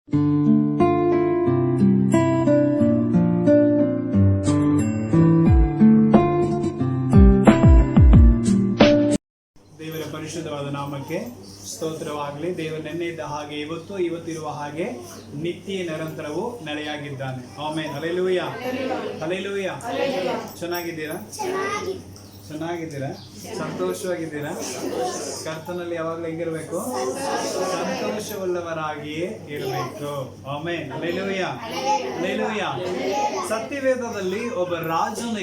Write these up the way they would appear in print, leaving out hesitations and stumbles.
ದೇವರ ಪರಿಶುದ್ಧವಾದ ನಾಮಕ್ಕೆ ಸ್ತೋತ್ರವಾಗಲಿ. ದೇವರು ನೆನ್ನೆಯಿದ್ದ ಹಾಗೆ ಇವತ್ತಿರುವ ಹಾಗೆ ನಿತ್ಯ ನಿರಂತರವೂ ನೆಲೆಯಾಗಿದ್ದಾನೆ. ಆಮೆನ್. Hallelujah, hallelujah. ಚೆನ್ನಾಗಿದ್ದೀರಾ? ಸಂತೋಷವಾಗಿದ್ದೀರಾ? ಕರ್ತನಲ್ಲಿ ಯಾವಾಗಲೂ ಹೆಂಗಿರ್ಬೇಕು? ಸಂತೋಷವುಳ್ಳವರಾಗಿಯೇ ಇರಬೇಕು. ಆಮೆನ್. Hallelujah, hallelujah. ಸತ್ಯವೇದದಲ್ಲಿ ಒಬ್ಬ ರಾಜನು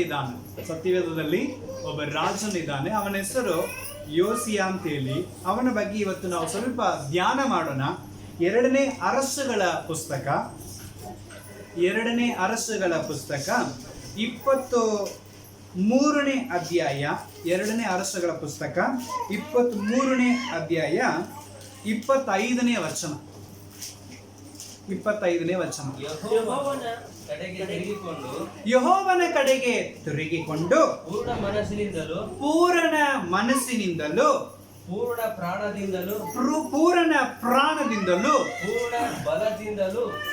ಇದ್ದಾನೆ. ಅವನ ಹೆಸರು ಯೋಸಿಯ ಅಂತೇಳಿ. ಅವನ ಬಗ್ಗೆ ಇವತ್ತು ನಾವು ಸ್ವಲ್ಪ ಧ್ಯಾನ ಮಾಡೋಣ. ಎರಡನೇ ಅರಸುಗಳ ಪುಸ್ತಕ 23ನೇ ಅಧ್ಯಾಯ. 2ನೇ ಅರಸುಗಳ ಪುಸ್ತಕ 23ನೇ ಅಧ್ಯಾಯ 25ನೇ ವಚನ. ಯೆಹೋವನ ಕಡೆಗೆ ತಿರುಗಿಕೊಂಡು ಪೂರ್ಣ ಮನಸ್ಸಿನಿಂದಲೂ ಪೂರ್ಣ ಪ್ರಾಣದಿಂದಲೂ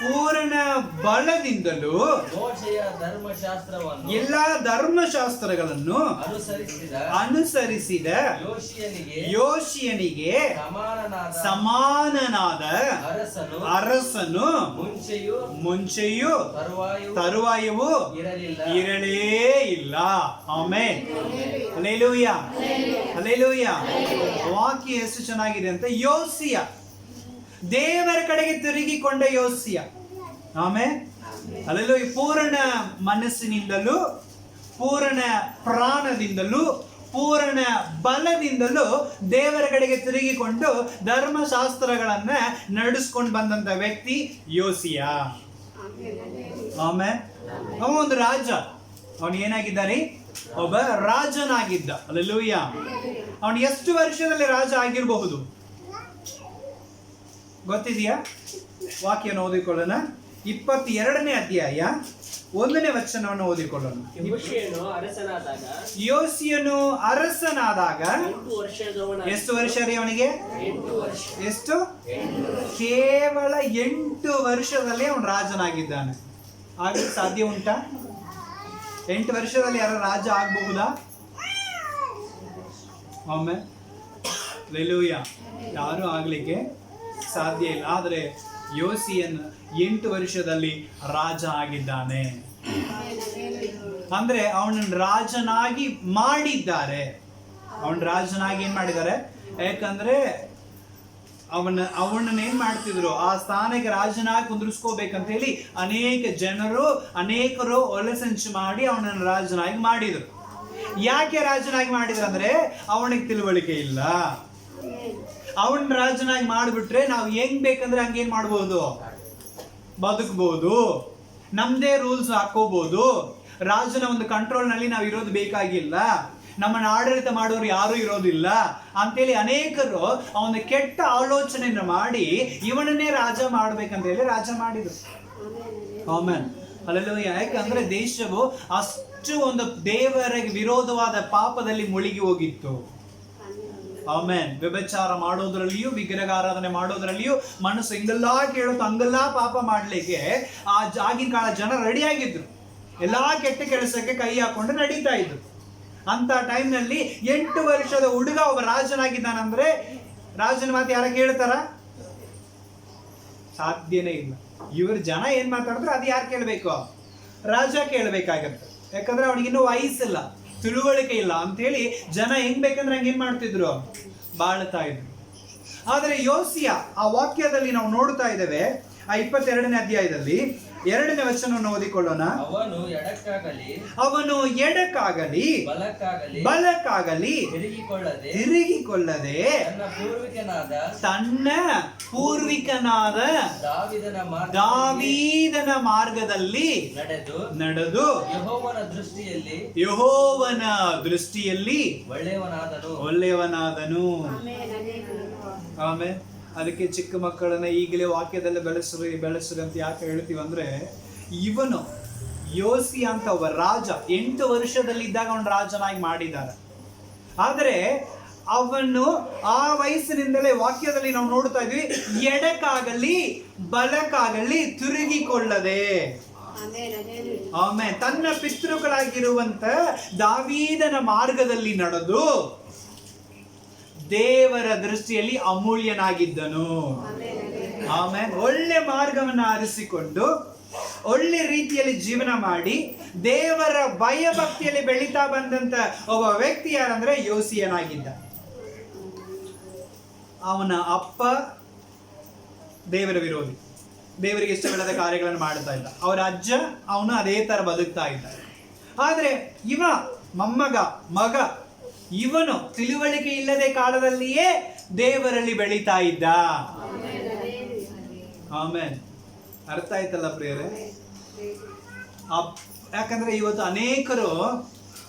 ಪೂರ್ಣ ಬಲದಿಂದಲೂ ಮೋಶೆಯ ಧರ್ಮಶಾಸ್ತ್ರವನ್ನು ಎಲ್ಲಾ ಧರ್ಮಶಾಸ್ತ್ರಗಳನ್ನು ಅನುಸರಿಸಿದ ಯೋಷಿಯನಿಗೆ ಸಮಾನನಾದ ಅರಸನು ಮುಂಚೆಯೂ ತರುವಾಯವೂ ಇರಲೇ ಇಲ್ಲ. ಆಮೆನ್. Hallelujah, hallelujah. ವಾಕ್ಯ ಎಷ್ಟು ಚೆನ್ನಾಗಿದೆ ಅಂತ. ಯೋಸಿಯ, ದೇವರ ಕಡೆಗೆ ತಿರುಗಿಕೊಂಡ ಯೋಸಿಯ. ಆಮೆನ್. ಹಲ್ಲೆಲೂಯಾ. ಪೂರ್ಣ ಮನಸ್ಸಿನಿಂದಲೂ ಪೂರ್ಣ ಪ್ರಾಣದಿಂದಲೂ ಪೂರ್ಣ ಬಲದಿಂದಲೂ ದೇವರ ಕಡೆಗೆ ತಿರುಗಿಕೊಂಡು ಧರ್ಮಶಾಸ್ತ್ರಗಳನ್ನ ನಡೆಸ್ಕೊಂಡು ಬಂದಂತ ವ್ಯಕ್ತಿ ಯೋಸಿಯ. ಆಮೆನ್. ಅವನು ಒಂದು ರಾಜ. ಅವನು ಏನಾಗಿದ್ದಾನೆ? ಒಬ್ಬ ರಾಜನಾಗಿದ್ದ. ಹಲ್ಲೆಲೂಯಾ. ಅವನು ಎಷ್ಟು ವರ್ಷದಲ್ಲಿ ರಾಜ ಆಗಿರಬಹುದು ಗೊತ್ತಿದೆಯಾ? ವಾಕ್ಯವನ್ನು ಓದಿಕೊಳ್ಳೋಣ. 22ನೇ ಅಧ್ಯಾಯ 1ನೇ ವಚನವನ್ನು ಓದಿಕೊಳ್ಳೋಣ. ಯೋಸಿಯನು ಅರಸನಾದಾಗ ಎಷ್ಟು ವರ್ಷ ರೀ ಅವನಿಗೆ? ಎಷ್ಟು? ಕೇವಲ 8 ವರ್ಷದಲ್ಲಿ ಅವನು ರಾಜನಾಗಿದ್ದಾನೆ. ಆಗಲಿಕ್ಕೆ ಸಾಧ್ಯ ಉಂಟಾ? 8 ವರ್ಷದಲ್ಲಿ ಯಾರು ರಾಜ ಆಗಬಹುದಾ? ಒಮ್ಮೆ ಹಲ್ಲೆಲೂಯಾ. ಯಾರು ಆಗ್ಲಿಕ್ಕೆ ಸಾಧ್ಯ ಇಲ್ಲ. ಆದರೆ ಯೋಸಿಯನ್ 8 ವರ್ಷದಲ್ಲಿ ರಾಜ ಆಗಿದ್ದಾನೆ. ಅಂದ್ರೆ ಅವನನ್ನು ರಾಜನಾಗಿ ಮಾಡಿದ್ದಾರೆ. ಏನ್ ಮಾಡಿದ್ದಾರೆ? ಯಾಕಂದ್ರೆ ಅವನನ್ನ ಏನ್ ಮಾಡ್ತಿದ್ರು, ಆ ಸ್ಥಾನಕ್ಕೆ ರಾಜನಾಗಿ ಕುಂದಿರಿಸ್ಕೋಬೇಕಂತ ಹೇಳಿ ಅನೇಕರು ಒಲಸಂಚು ಮಾಡಿ ಅವನನ್ನು ರಾಜನಾಗಿ ಮಾಡಿದ್ರು. ಯಾಕೆ ರಾಜನಾಗಿ ಮಾಡಿದ್ರು ಅಂದ್ರೆ ಅವನಿಗೆ ತಿಳುವಳಿಕೆ ಇಲ್ಲ. ಅವನ್ ರಾಜನಾಗಿ ಮಾಡಿಬಿಟ್ರೆ ನಾವು ಹೆಂಗ್ ಬೇಕಂದ್ರೆ ಹಂಗೇನ್ ಮಾಡ್ಬೋದು, ಬದುಕಬಹುದು, ನಮ್ದೇ ರೂಲ್ಸ್ ಹಾಕೋಬಹುದು. ರಾಜನ ಒಂದು ಕಂಟ್ರೋಲ್ ನಲ್ಲಿ ನಾವು ಇರೋದು ಬೇಕಾಗಿಲ್ಲ, ನಮ್ಮನ್ನ ಆಡಳಿತ ಮಾಡೋರು ಯಾರು ಇರೋದಿಲ್ಲ ಅಂತೇಳಿ ಅನೇಕರು ಅವನ ಕೆಟ್ಟ ಆಲೋಚನೆಯನ್ನು ಮಾಡಿ ಇವನನ್ನೇ ರಾಜ ಮಾಡ್ಬೇಕಂತ ಹೇಳಿ ರಾಜ ಮಾಡಿದ್ರು. ಆಮೆನ್. ಹಲ್ಲೆಲೂಯಾ. ಯಾಕಂದ್ರೆ ದೇಶವು ಅಷ್ಟು ಒಂದು ದೇವರಿಗೆ ವಿರೋಧವಾದ ಪಾಪದಲ್ಲಿ ಮುಳುಗಿ ಹೋಗಿತ್ತು. ಆಮೆನ್. ವ್ಯಭಿಚಾರ ಮಾಡೋದ್ರಲ್ಲಿಯೂ ವಿಗ್ರಹಾರಾಧನೆ ಮಾಡೋದ್ರಲ್ಲಿಯೂ ಮನಸ್ಸು ಹಿಂಗೆಲ್ಲಾ ಕೇಳುತ್ತೋ ಹಂಗೆಲ್ಲಾ ಪಾಪ ಮಾಡ್ಲಿಕ್ಕೆ ಆಗಿನ ಕಾಲ ಜನ ರೆಡಿಯಾಗಿದ್ರು. ಎಲ್ಲಾ ಕೆಟ್ಟ ಕೆಲಸಕ್ಕೆ ಕೈ ಹಾಕೊಂಡು ನಡೀತಾ ಇದ್ರು. ಅಂತ ಟೈಮ್ನಲ್ಲಿ 8 ವರ್ಷದ ಹುಡುಗ ಒಬ್ಬ ರಾಜನಾಗಿದ್ದಾನಂದ್ರೆ ರಾಜನ ಮಾತು ಯಾರ ಕೇಳ್ತಾರ? ಸಾಧ್ಯನೇ ಇಲ್ಲ. ಇವ್ರ ಜನ ಏನ್ ಮಾತಾಡಿದ್ರು ಅದು ಯಾರು ಕೇಳಬೇಕು? ರಾಜ ಕೇಳಬೇಕಾಗತ್ತೆ. ಯಾಕಂದ್ರೆ ಅವನಿಗಿನ್ನೂ ವಯಸ್ಸಿಲ್ಲ, ತಿಳುವಳಿಕೆ ಇಲ್ಲ ಅಂತೇಳಿ ಜನ ಹೆಂಗ್ ಬೇಕಂದ್ರೆ ಹಂಗೆ ಏನ್ ಮಾಡ್ತಿದ್ರು, ಬಾಳ್ತಾ ಇದ್ರು. ಆದರೆ ಯೋಸಿಯ ಆ ವಾಕ್ಯದಲ್ಲಿ ನಾವು ನೋಡ್ತಾ ಇದ್ದೇವೆ. ಆ 22ನೇ ಅಧ್ಯಾಯದಲ್ಲಿ 2ನೇ ವಚನವನ್ನು ಓದಿಕೊಳ್ಳೋಣ. ಅವನು ಎಡಕ್ಕಾಗಲಿ ಬಲಕ್ಕಾಗಲಿ ತಿರುಗಿಕೊಳ್ಳದೆ ತನ್ನ ಪೂರ್ವಿಕನಾದ ದಾವೀದನ ಮಾರ್ಗದಲ್ಲಿ ನಡೆದು ಯೆಹೋವನ ದೃಷ್ಟಿಯಲ್ಲಿ ಒಳ್ಳೆಯವನಾದನು. ಆಮೇಲೆ ಅದಕ್ಕೆ ಚಿಕ್ಕ ಮಕ್ಕಳನ್ನ ಈಗಲೇ ವಾಕ್ಯದಲ್ಲಿ ಬೆಳೆಸ್ರಿ ಅಂತ ಯಾಕೆ ಹೇಳ್ತೀವಿ ಅಂದ್ರೆ, ಇವನು ಯೋಸಿ ಅಂತ ಒಬ್ಬ ರಾಜ 8 ವರ್ಷದಲ್ಲಿದ್ದಾಗ ಅವನು ರಾಜನಾಗಿ ಮಾಡಿದ್ದಾರೆ. ಆದರೆ ಅವನು ಆ ವಯಸ್ಸಿನಿಂದಲೇ ವಾಕ್ಯದಲ್ಲಿ ನಾವು ನೋಡ್ತಾ ಇದ್ವಿ, ಎಡಕ್ಕಾಗಲಿ ಬಲಕ್ಕಾಗಲಿ ತಿರುಗಿಕೊಳ್ಳದೆ ಆಮೇಲೆ ತನ್ನ ಪಿತೃಗಳಾಗಿರುವಂತ ದಾವೀದನ ಮಾರ್ಗದಲ್ಲಿ ನಡೆದು ದೇವರ ದೃಷ್ಟಿಯಲ್ಲಿ ಅಮೂಲ್ಯನಾಗಿದ್ದನು. ಆಮೇಲೆ ಒಳ್ಳೆ ಮಾರ್ಗವನ್ನು ಆರಿಸಿಕೊಂಡು ಒಳ್ಳೆ ರೀತಿಯಲ್ಲಿ ಜೀವನ ಮಾಡಿ ದೇವರ ಭಯಭಕ್ತಿಯಲ್ಲಿ ಬೆಳೀತಾ ಬಂದಂತ ಒಬ್ಬ ವ್ಯಕ್ತಿ ಯಾರಂದ್ರೆ ಯೋಸಿಯನಾಗಿದ್ದ. ಅವನ ಅಪ್ಪ ದೇವರ ವಿರೋಧಿ, ದೇವರಿಗೆ ಇಷ್ಟವಿಲ್ಲದ ಕಾರ್ಯಗಳನ್ನು ಮಾಡ್ತಾ ಇದ್ದ. ಅವರ ಅಜ್ಜ ಅವನು ಅದೇ ತರ ಬದುಕ್ತಾ ಇದ್ದ. ಆದ್ರೆ ಇವ ಮಗ ಇವನು ತಿಳುವಳಿಕೆ ಇಲ್ಲದೆ ಕಾಲದಲ್ಲಿಯೇ ದೇವರಲ್ಲಿ ಬೆಳೀತಾ ಇದ್ದ. ಆಮೇಲೆ ಅರ್ಥ ಆಯ್ತಲ್ಲ ಪ್ರಿಯರೇ? ಯಾಕಂದ್ರೆ ಇವತ್ತು ಅನೇಕರು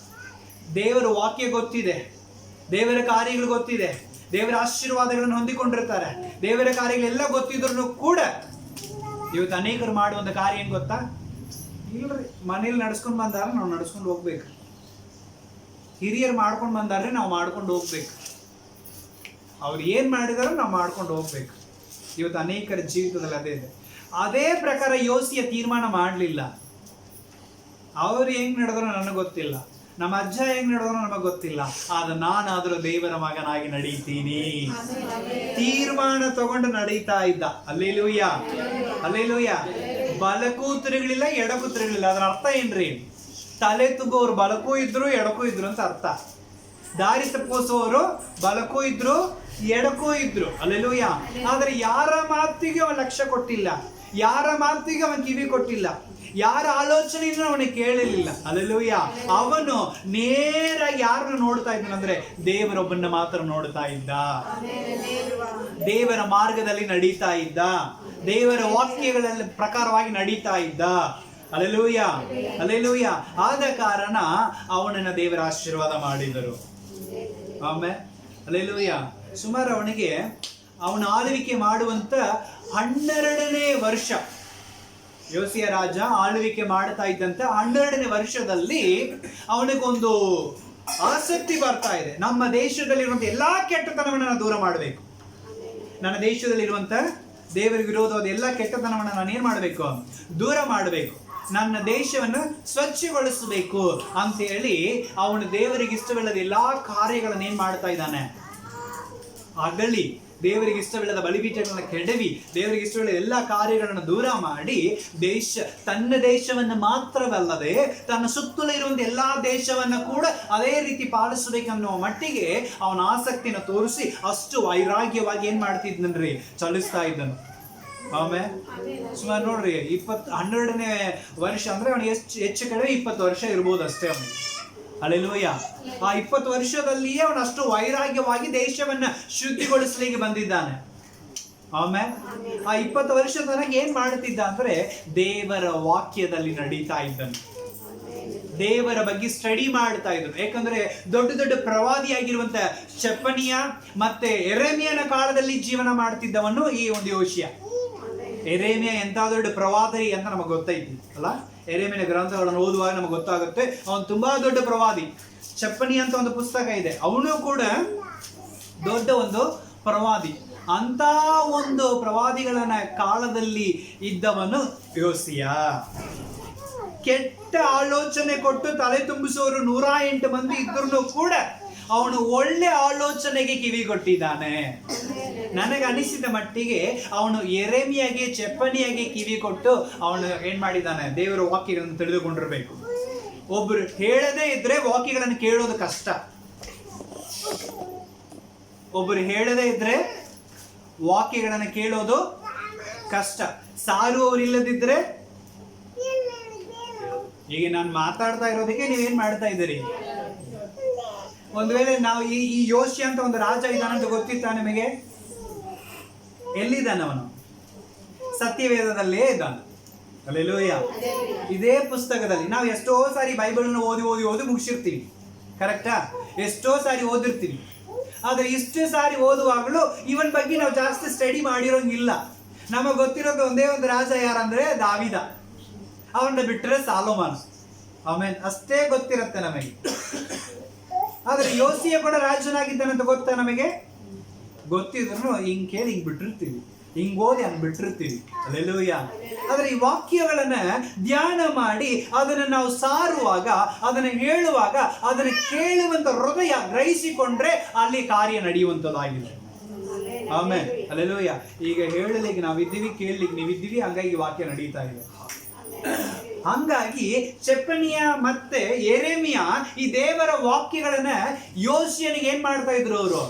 ದೇವರ ವಾಕ್ಯ ಗೊತ್ತಿದೆ, ದೇವರ ಕಾರ್ಯಗಳು ಗೊತ್ತಿದೆ, ದೇವರ ಆಶೀರ್ವಾದಗಳನ್ನು ಹೊಂದಿಕೊಂಡಿರ್ತಾರೆ, ದೇವರ ಕಾರ್ಯಗಳೆಲ್ಲ ಗೊತ್ತಿದ್ರು ಕೂಡ ಇವತ್ತು ಅನೇಕರು ಮಾಡುವಂತ ಕಾರ್ಯ ಏನ್ ಗೊತ್ತಾ? ಇಲ್ರಿ, ಮನೇಲಿ ನಡ್ಸ್ಕೊಂಡ್ ಬಂದಾರ ನಾವು ನಡ್ಸ್ಕೊಂಡು ಹೋಗ್ಬೇಕು, ಹಿರಿಯರು ಮಾಡ್ಕೊಂಡು ಬಂದಾರ್ರೆ ನಾವು ಮಾಡ್ಕೊಂಡು ಹೋಗ್ಬೇಕು, ಅವ್ರು ಏನ್ ಮಾಡಿದಾರ ನಾವು ಮಾಡ್ಕೊಂಡು ಹೋಗ್ಬೇಕು. ಇವತ್ತು ಅನೇಕರ ಜೀವಿತದಲ್ಲಿ ಅದೇ ಇದೆ. ಅದೇ ಪ್ರಕಾರ ಯೋಸಿಯ ತೀರ್ಮಾನ ಮಾಡಲಿಲ್ಲ. ಅವ್ರು ಹೆಂಗ್ ನಡೆದ್ರು ನನಗೆ ಗೊತ್ತಿಲ್ಲ, ನಮ್ಮ ಅಜ್ಜ ಹೆಂಗ್ ನಡೆದ್ರು ನಮಗೆ ಗೊತ್ತಿಲ್ಲ, ಆದ್ರೆ ನಾನಾದ್ರೂ ದೇವರ ಮಗನಾಗಿ ನಡೀತೀನಿ ತೀರ್ಮಾನ ತಗೊಂಡು ನಡೀತಾ ಇದ್ದ. ಅಲ್ಲೇಲೂಯ್ಯ, ಅಲ್ಲೇಲೂಯ್ಯ. ಬಲಕ್ಕೂ ತಿರುಗಲಿಲ್ಲ, ಎಡಕ್ಕೂ ತಿರುಗಲಿಲ್ಲ. ಅದ್ರ ಅರ್ಥ ಏನ್ರಿ? ತಲೆ ತುಂಬುವವರು ಬಲಕ್ಕೂ ಇದ್ರು ಎಡಕ್ಕೂ ಇದ್ರು ಅಂತ ಅರ್ಥ. ದಾರಿ ತಪ್ಪಿಸೋರು ಬಲಕ್ಕೂ ಇದ್ರು ಎಡಕ್ಕೂ ಇದ್ರು. ಅಲ್ಲೇಲೂಯ್ಯ. ಆದ್ರೆ ಯಾರ ಮಾತಿಗೆ ಅವನ ಲಕ್ಷ್ಯ ಕೊಟ್ಟಿಲ್ಲ, ಯಾರ ಮಾತಿಗೆ ಅವನ ಕಿವಿ ಕೊಟ್ಟಿಲ್ಲ, ಯಾರ ಆಲೋಚನೆಯನ್ನು ಅವನಿಗೆ ಕೇಳಲಿಲ್ಲ. ಅಲ್ಲೇಲೂಯ್ಯ. ಅವನು ನೇರಾಗಿ ಯಾರನ್ನು ನೋಡ್ತಾ ಇದ್ದಾನಂದ್ರೆ ದೇವರೊಬ್ಬನ ಮಾತ್ರ ನೋಡ್ತಾ ಇದ್ದ, ದೇವರ ಮಾರ್ಗದಲ್ಲಿ ನಡೀತಾ ಇದ್ದ, ದೇವರ ವಾಕ್ಯಗಳಲ್ಲಿ ಪ್ರಕಾರವಾಗಿ ನಡೀತಾ ಇದ್ದ. ಅಲ್ಲೇಲೂಯ್ಯ, ಅಲ್ಲೇಲೂಯ್ಯ. ಆದ ಕಾರಣ ಅವನನ್ನ ದೇವರ ಆಶೀರ್ವಾದ ಮಾಡಿದರು. ಆಮೇಲೆ ಅಲ್ಲೇಲೂಯ್ಯ. ಸುಮಾರು ಅವನಿಗೆ ಅವನ ಆಳ್ವಿಕೆ ಮಾಡುವಂತ 12ನೇ ವರ್ಷ, ಯೋಸಿಯ ರಾಜ ಆಳ್ವಿಕೆ ಮಾಡ್ತಾ ಇದ್ದಂತ 12ನೇ ವರ್ಷದಲ್ಲಿ ಅವನಿಗೊಂದು ಆಸಕ್ತಿ ಬರ್ತಾ ಇದೆ. ನಮ್ಮ ದೇಶದಲ್ಲಿರುವಂತ ಎಲ್ಲಾ ಕೆಟ್ಟತನವನ್ನು ನಾನು ದೂರ ಮಾಡಬೇಕು, ನನ್ನ ದೇಶದಲ್ಲಿರುವಂತ ದೇವರ ವಿರೋಧವಾದ ಎಲ್ಲ ಕೆಟ್ಟತನವನ್ನು ನಾನು ಏನ್ ಮಾಡಬೇಕು? ದೂರ ಮಾಡಬೇಕು, ನನ್ನ ದೇಶವನ್ನು ಸ್ವಚ್ಛಗೊಳಿಸಬೇಕು ಅಂತ ಹೇಳಿ ಅವನು ದೇವರಿಗೆ ಇಷ್ಟವಿಲ್ಲದ ಎಲ್ಲಾ ಕಾರ್ಯಗಳನ್ನು ಏನ್ ಮಾಡ್ತಾ ಇದ್ದಾನೆ? ಅಗಲಿ, ದೇವರಿಗೆ ಇಷ್ಟವಿಲ್ಲದ ಬಲಿಪೀಠಗಳನ್ನು ಕೆಡವಿ, ದೇವರಿಗೆ ಇಷ್ಟವಿಲ್ಲದ ಎಲ್ಲ ಕಾರ್ಯಗಳನ್ನು ದೂರ ಮಾಡಿ ತನ್ನ ದೇಶವನ್ನು ಮಾತ್ರವಲ್ಲದೆ ತನ್ನ ಸುತ್ತಲೂ ಇರುವಂತ ಎಲ್ಲಾ ದೇಶವನ್ನು ಕೂಡ ಅದೇ ರೀತಿ ಪಾಲಿಸಬೇಕನ್ನುವ ಮಟ್ಟಿಗೆ ಅವನ ಆಸಕ್ತಿಯನ್ನು ತೋರಿಸಿ ಅಷ್ಟು ವೈರಾಗ್ಯವಾಗಿ ಏನ್ ಮಾಡ್ತಿದ್ನನ್ರಿ? ಚಲಿಸ್ತಾ ಇದ್ದನು. ಆಮೇಲೆ ಸುಮಾರು ನೋಡ್ರಿ 12ನೇ ವರ್ಷ ಅಂದ್ರೆ ಅವನಿಗೆ ಹೆಚ್ಚು ಕಡಿಮೆ 20 ವರ್ಷ ಇರ್ಬೋದು ಅಷ್ಟೇ ಅವನಿಗೆ. ಅಲ್ಲೇಲೂಯ್ಯ. ಆ 20 ವರ್ಷದಲ್ಲಿಯೇ ಅವನು ಅಷ್ಟು ವೈರಾಗ್ಯವಾಗಿ ದೇಶವನ್ನ ಶುದ್ಧಿಗೊಳಿಸಲಿಕ್ಕೆ ಬಂದಿದ್ದಾನೆ. ಆಮೇಲೆ ಆ 20 ವರ್ಷ ತನಕ ಏನ್ ಮಾಡುತ್ತಿದ್ದ ಅಂದ್ರೆ ದೇವರ ವಾಕ್ಯದಲ್ಲಿ ನಡೀತಾ ಇದ್ದನು, ದೇವರ ಬಗ್ಗೆ ಸ್ಟಡಿ ಮಾಡ್ತಾ ಇದ್ರು. ಯಾಕಂದ್ರೆ ದೊಡ್ಡ ದೊಡ್ಡ ಪ್ರವಾದಿಯಾಗಿರುವಂತ ಚೆಫನ್ಯ ಮತ್ತೆ ಯೆರೆಮೀಯನ ಕಾಲದಲ್ಲಿ ಜೀವನ ಮಾಡ್ತಿದ್ದವನು ಈ ಒಂದು ಯೋಷಿಯ. ಯೆರೆಮೀಯ ಎಂತ ದೊಡ್ಡ ಪ್ರವಾದಿ ಅಂತ ನಮಗೆ ಗೊತ್ತೈತಿ ಅಲ್ಲ? ಯೆರೆಮೀಯನ ಗ್ರಂಥಗಳನ್ನು ಓದುವಾಗ ನಮಗೆ ಗೊತ್ತಾಗುತ್ತೆ ಅವನು ತುಂಬಾ ದೊಡ್ಡ ಪ್ರವಾದಿ. ಚೆಫನ್ಯ ಅಂತ ಒಂದು ಪುಸ್ತಕ ಇದೆ, ಅವನು ಕೂಡ ದೊಡ್ಡ ಒಂದು ಪ್ರವಾದಿ. ಅಂತ ಒಂದು ಪ್ರವಾದಿಗಳನ್ನ ಕಾಲದಲ್ಲಿ ಇದ್ದವನು ಯೋಸಿಯ. ಕೆಟ್ಟ ಆಲೋಚನೆ ಕೊಟ್ಟು ತಲೆ ತುಂಬಿಸೋರು 108 ಮಂದಿ ಇದ್ರೂ ಕೂಡ ಅವನು ಒಳ್ಳೆ ಆಲೋಚನೆಗೆ ಕಿವಿಗೊಟ್ಟಿದ್ದಾನೆ. ನನಗೆ ಅನಿಸಿದ ಮಟ್ಟಿಗೆ ಅವನು ಯೆರೆಮೀಯಗೆ ಚೆಫನ್ಯಗೆ ಕಿವಿ ಕೊಟ್ಟು ಅವನು ಏನ್ ಮಾಡಿದ್ದಾನೆ? ದೇವರ ವಾಕ್ಯಗಳನ್ನು ತಿಳಿದುಕೊಂಡಿರ್ಬೇಕು. ಒಬ್ರು ಹೇಳದೇ ಇದ್ರೆ ವಾಕ್ಯಗಳನ್ನು ಕೇಳೋದು ಕಷ್ಟ, ಒಬ್ರು ಹೇಳದೇ ಇದ್ರೆ ವಾಕ್ಯಗಳನ್ನು ಕೇಳೋದು ಕಷ್ಟ. ಸಾರುವವರಿಲ್ಲದಿದ್ರೆ, ಈಗ ನಾನು ಮಾತಾಡ್ತಾ ಇರೋದಕ್ಕೆ ನೀವೇನ್ ಮಾಡ್ತಾ ಇದ್ದೀರಿ? ಒಂದು ವೇಳೆ ನಾವು ಈ ಯೋಷಿ ಅಂತ ಒಂದು ರಾಜ ಇದ್ದಾನಂತ ಗೊತ್ತಿತ್ತ ನಿಮಗೆ? ಎಲ್ಲಿದ್ದಾನೆ ಅವನು? ಸತ್ಯವೇದದಲ್ಲೇ ಇದ್ದಾನೆ. ಅಲ್ಲೇಲೂಯ್ಯ. ಇದೇ ಪುಸ್ತಕದಲ್ಲಿ ನಾವು ಎಷ್ಟೋ ಸಾರಿ ಬೈಬಲ್ನ ಓದಿ ಓದಿ ಓದಿ ಮುಗಿಸಿರ್ತೀವಿ, ಕರೆಕ್ಟಾ? ಎಷ್ಟೋ ಸಾರಿ ಓದಿರ್ತೀವಿ. ಆದ್ರೆ ಇಷ್ಟು ಸಾರಿ ಓದುವಾಗಲೂ ಇವನ್ ಬಗ್ಗೆ ನಾವು ಜಾಸ್ತಿ ಸ್ಟಡಿ ಮಾಡಿರೋಂಗಿಲ್ಲ. ನಮಗೆ ಗೊತ್ತಿರೋದು ಒಂದೇ ಒಂದು ರಾಜ ಯಾರಂದ್ರೆ ದಾವಿದ, ಅವನ್ನ ಬಿಟ್ಟರೆ ಸಾಲೋಮನ್. ಆಮೇಲೆ ಅಷ್ಟೇ ಗೊತ್ತಿರುತ್ತೆ ನಮಗೆ. ಆದ್ರೆ ಯೋಸಿಯ ಕೂಡ ರಾಜನಾಗಿದ್ದಾನಂತ ಗೊತ್ತಾ ನಮಗೆ? ಗೊತ್ತಿದ್ರು ಹಿಂಗ್ ಕೇಳಿ ಹಿಂಗ್ ಬಿಟ್ಟಿರ್ತೀವಿ, ಹಿಂಗ್ ಓದಿ ಹಂಗ್ ಬಿಟ್ಟಿರ್ತೀವಿ. ಹಲ್ಲೆಲೂಯಾ. ಆದ್ರೆ ಈ ವಾಕ್ಯಗಳನ್ನ ಧ್ಯಾನ ಮಾಡಿ ಅದನ್ನ ನಾವು ಸಾರುವಾಗ, ಅದನ್ನ ಹೇಳುವಾಗ, ಅದನ್ನ ಕೇಳುವಂತ ಹೃದಯ ಗ್ರಹಿಸಿಕೊಂಡ್ರೆ ಅಲ್ಲಿ ಕಾರ್ಯ ನಡೆಯುವಂತದ್ದಾಗಿದೆ. ಆಮೇಲೆ ಹಲ್ಲೆಲೂಯಾ. ಈಗ ಹೇಳಲಿಕ್ಕೆ ನಾವಿದ್ದೀವಿ, ಕೇಳಲಿಕ್ಕೆ ನೀವಿದ್ದೀವಿ, ಹಂಗಾಗಿ ವಾಕ್ಯ ನಡೀತಾ ಇದೆ. ಹಂಗಾಗಿ ಚೆಫನ್ಯ ಮತ್ತೆ ಯೆರೆಮೀಯ ಈ ದೇವರ ವಾಕ್ಯಗಳನ್ನ ಯೋಷಿಯನಿಗೆ ಏನ್ ಮಾಡ್ತಾ ಇದ್ರು? ಅವರು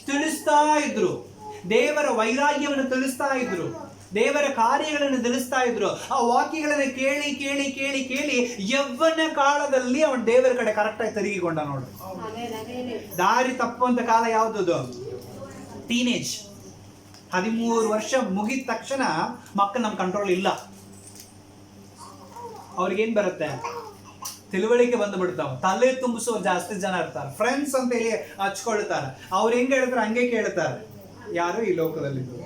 ತಿಳಿಸ್ತಾ ಇದ್ರು. ದೇವರ ವೈರಾಗ್ಯವನ್ನು ತಿಳಿಸ್ತಾ ಇದ್ರು, ದೇವರ ಕಾರ್ಯಗಳನ್ನು ತಿಳಿಸ್ತಾ ಇದ್ರು. ಆ ವಾಕ್ಯಗಳನ್ನು ಕೇಳಿ ಕೇಳಿ ಕೇಳಿ ಕೇಳಿ ಯವ್ವನ ಕಾಲದಲ್ಲಿ ಅವನ ದೇವರ ಕಡೆ ಕರೆಕ್ಟ್ ಆಗಿ ತಿರುಗಿಕೊಂಡ. ನೋಡು, ದಾರಿ ತಪ್ಪುವಂತ ಕಾಲ ಯಾವ್ದು? ಟೀನೇಜ್. 13 ವರ್ಷ ಮುಗಿದ ತಕ್ಷಣ ಮಕ್ಕಳು ನಮ್ ಕಂಟ್ರೋಲ್ ಇಲ್ಲ. ಅವ್ರಿಗೇನ್ ಬರುತ್ತೆ? ತಿಳುವಳಿಕೆ ಬಂದು ಬಿಡ್ತಾವ. ತಲೆ ತುಂಬಿಸೋ ಜಾಸ್ತಿ ಜನ ಇರ್ತಾರೆ, ಫ್ರೆಂಡ್ಸ್ ಅಂತ ಹೇಳಿ ಹಚ್ಕೊಳ್ತಾರೆ. ಅವ್ರು ಹೆಂಗ್ ಹೇಳ್ತಾರೆ ಹಂಗೆ ಕೇಳ್ತಾರೆ. ಯಾರು ಈ ಲೋಕದಲ್ಲಿದ್ದು?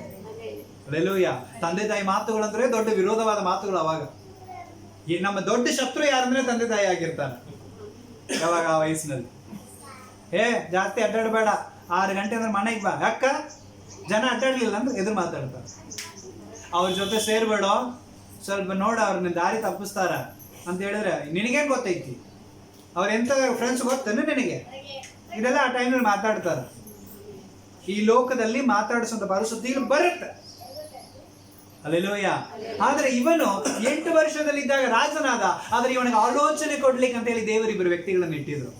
ಹಲ್ಲೆಲೂಯಾ. ತಂದೆ ತಾಯಿ ಮಾತುಗಳಂದ್ರೆ ದೊಡ್ಡ ವಿರೋಧವಾದ ಮಾತುಗಳು. ಅವಾಗ ನಮ್ಮ ದೊಡ್ಡ ಶತ್ರು ಯಾರಂದ್ರೆ ತಂದೆ ತಾಯಿ ಆಗಿರ್ತಾರೆ. ಯಾವಾಗ ಆ ವಯಸ್ಸಿನಲ್ಲಿ ಜಾಸ್ತಿ ಅಡ್ಡಾಡಬೇಡ, 6 ಗಂಟೆ ಅಂದ್ರೆ ಮನೆಗೆ ಬಾ. ಯಾಕ? ಜನ ಅಡ್ಡಾಡ್ಲಿಲ್ಲ ಅಂದ್ರೆ ಎದುರು ಮಾತಾಡ್ತಾರೆ. ಅವ್ರ ಜೊತೆ ಸೇರ್ಬೇಡ, ಸ್ವಲ್ಪ ನೋಡ ಅವ್ರನ್ನ ದಾರಿ ತಪ್ಪಿಸ್ತಾರ ಅಂತ ಹೇಳಿದ್ರೆ ನಿನಗೇನ್ ಗೊತ್ತೈತಿ? ಅವ್ರ ಎಂತ ಫ್ರೆಂಡ್ಸ್ ಗೊತ್ತೇನೆ ನಿನಗೆ? ಇದೆಲ್ಲ ಆ ಟೈಮ್ನಲ್ಲಿ ಮಾತಾಡ್ತಾರ. ಈ ಲೋಕದಲ್ಲಿ ಮಾತಾಡಿಸುವಂತ ಪರಿಸ್ಥಿತಿ ಬರುತ್ತೆ. ಹಲ್ಲೆಲೂಯಾ. ಆದ್ರೆ ಇವನು 8 ವರ್ಷದಲ್ಲಿದ್ದಾಗ ರಾಜನಾದ. ಆದ್ರೆ ಇವನಿಗೆ ಆಲೋಚನೆ ಕೊಡ್ಲಿಕ್ಕೆ ಅಂತ ಹೇಳಿ ದೇವರಿಬ್ಬರು ವ್ಯಕ್ತಿಗಳನ್ನ ಇಟ್ಟಿದ್ರು.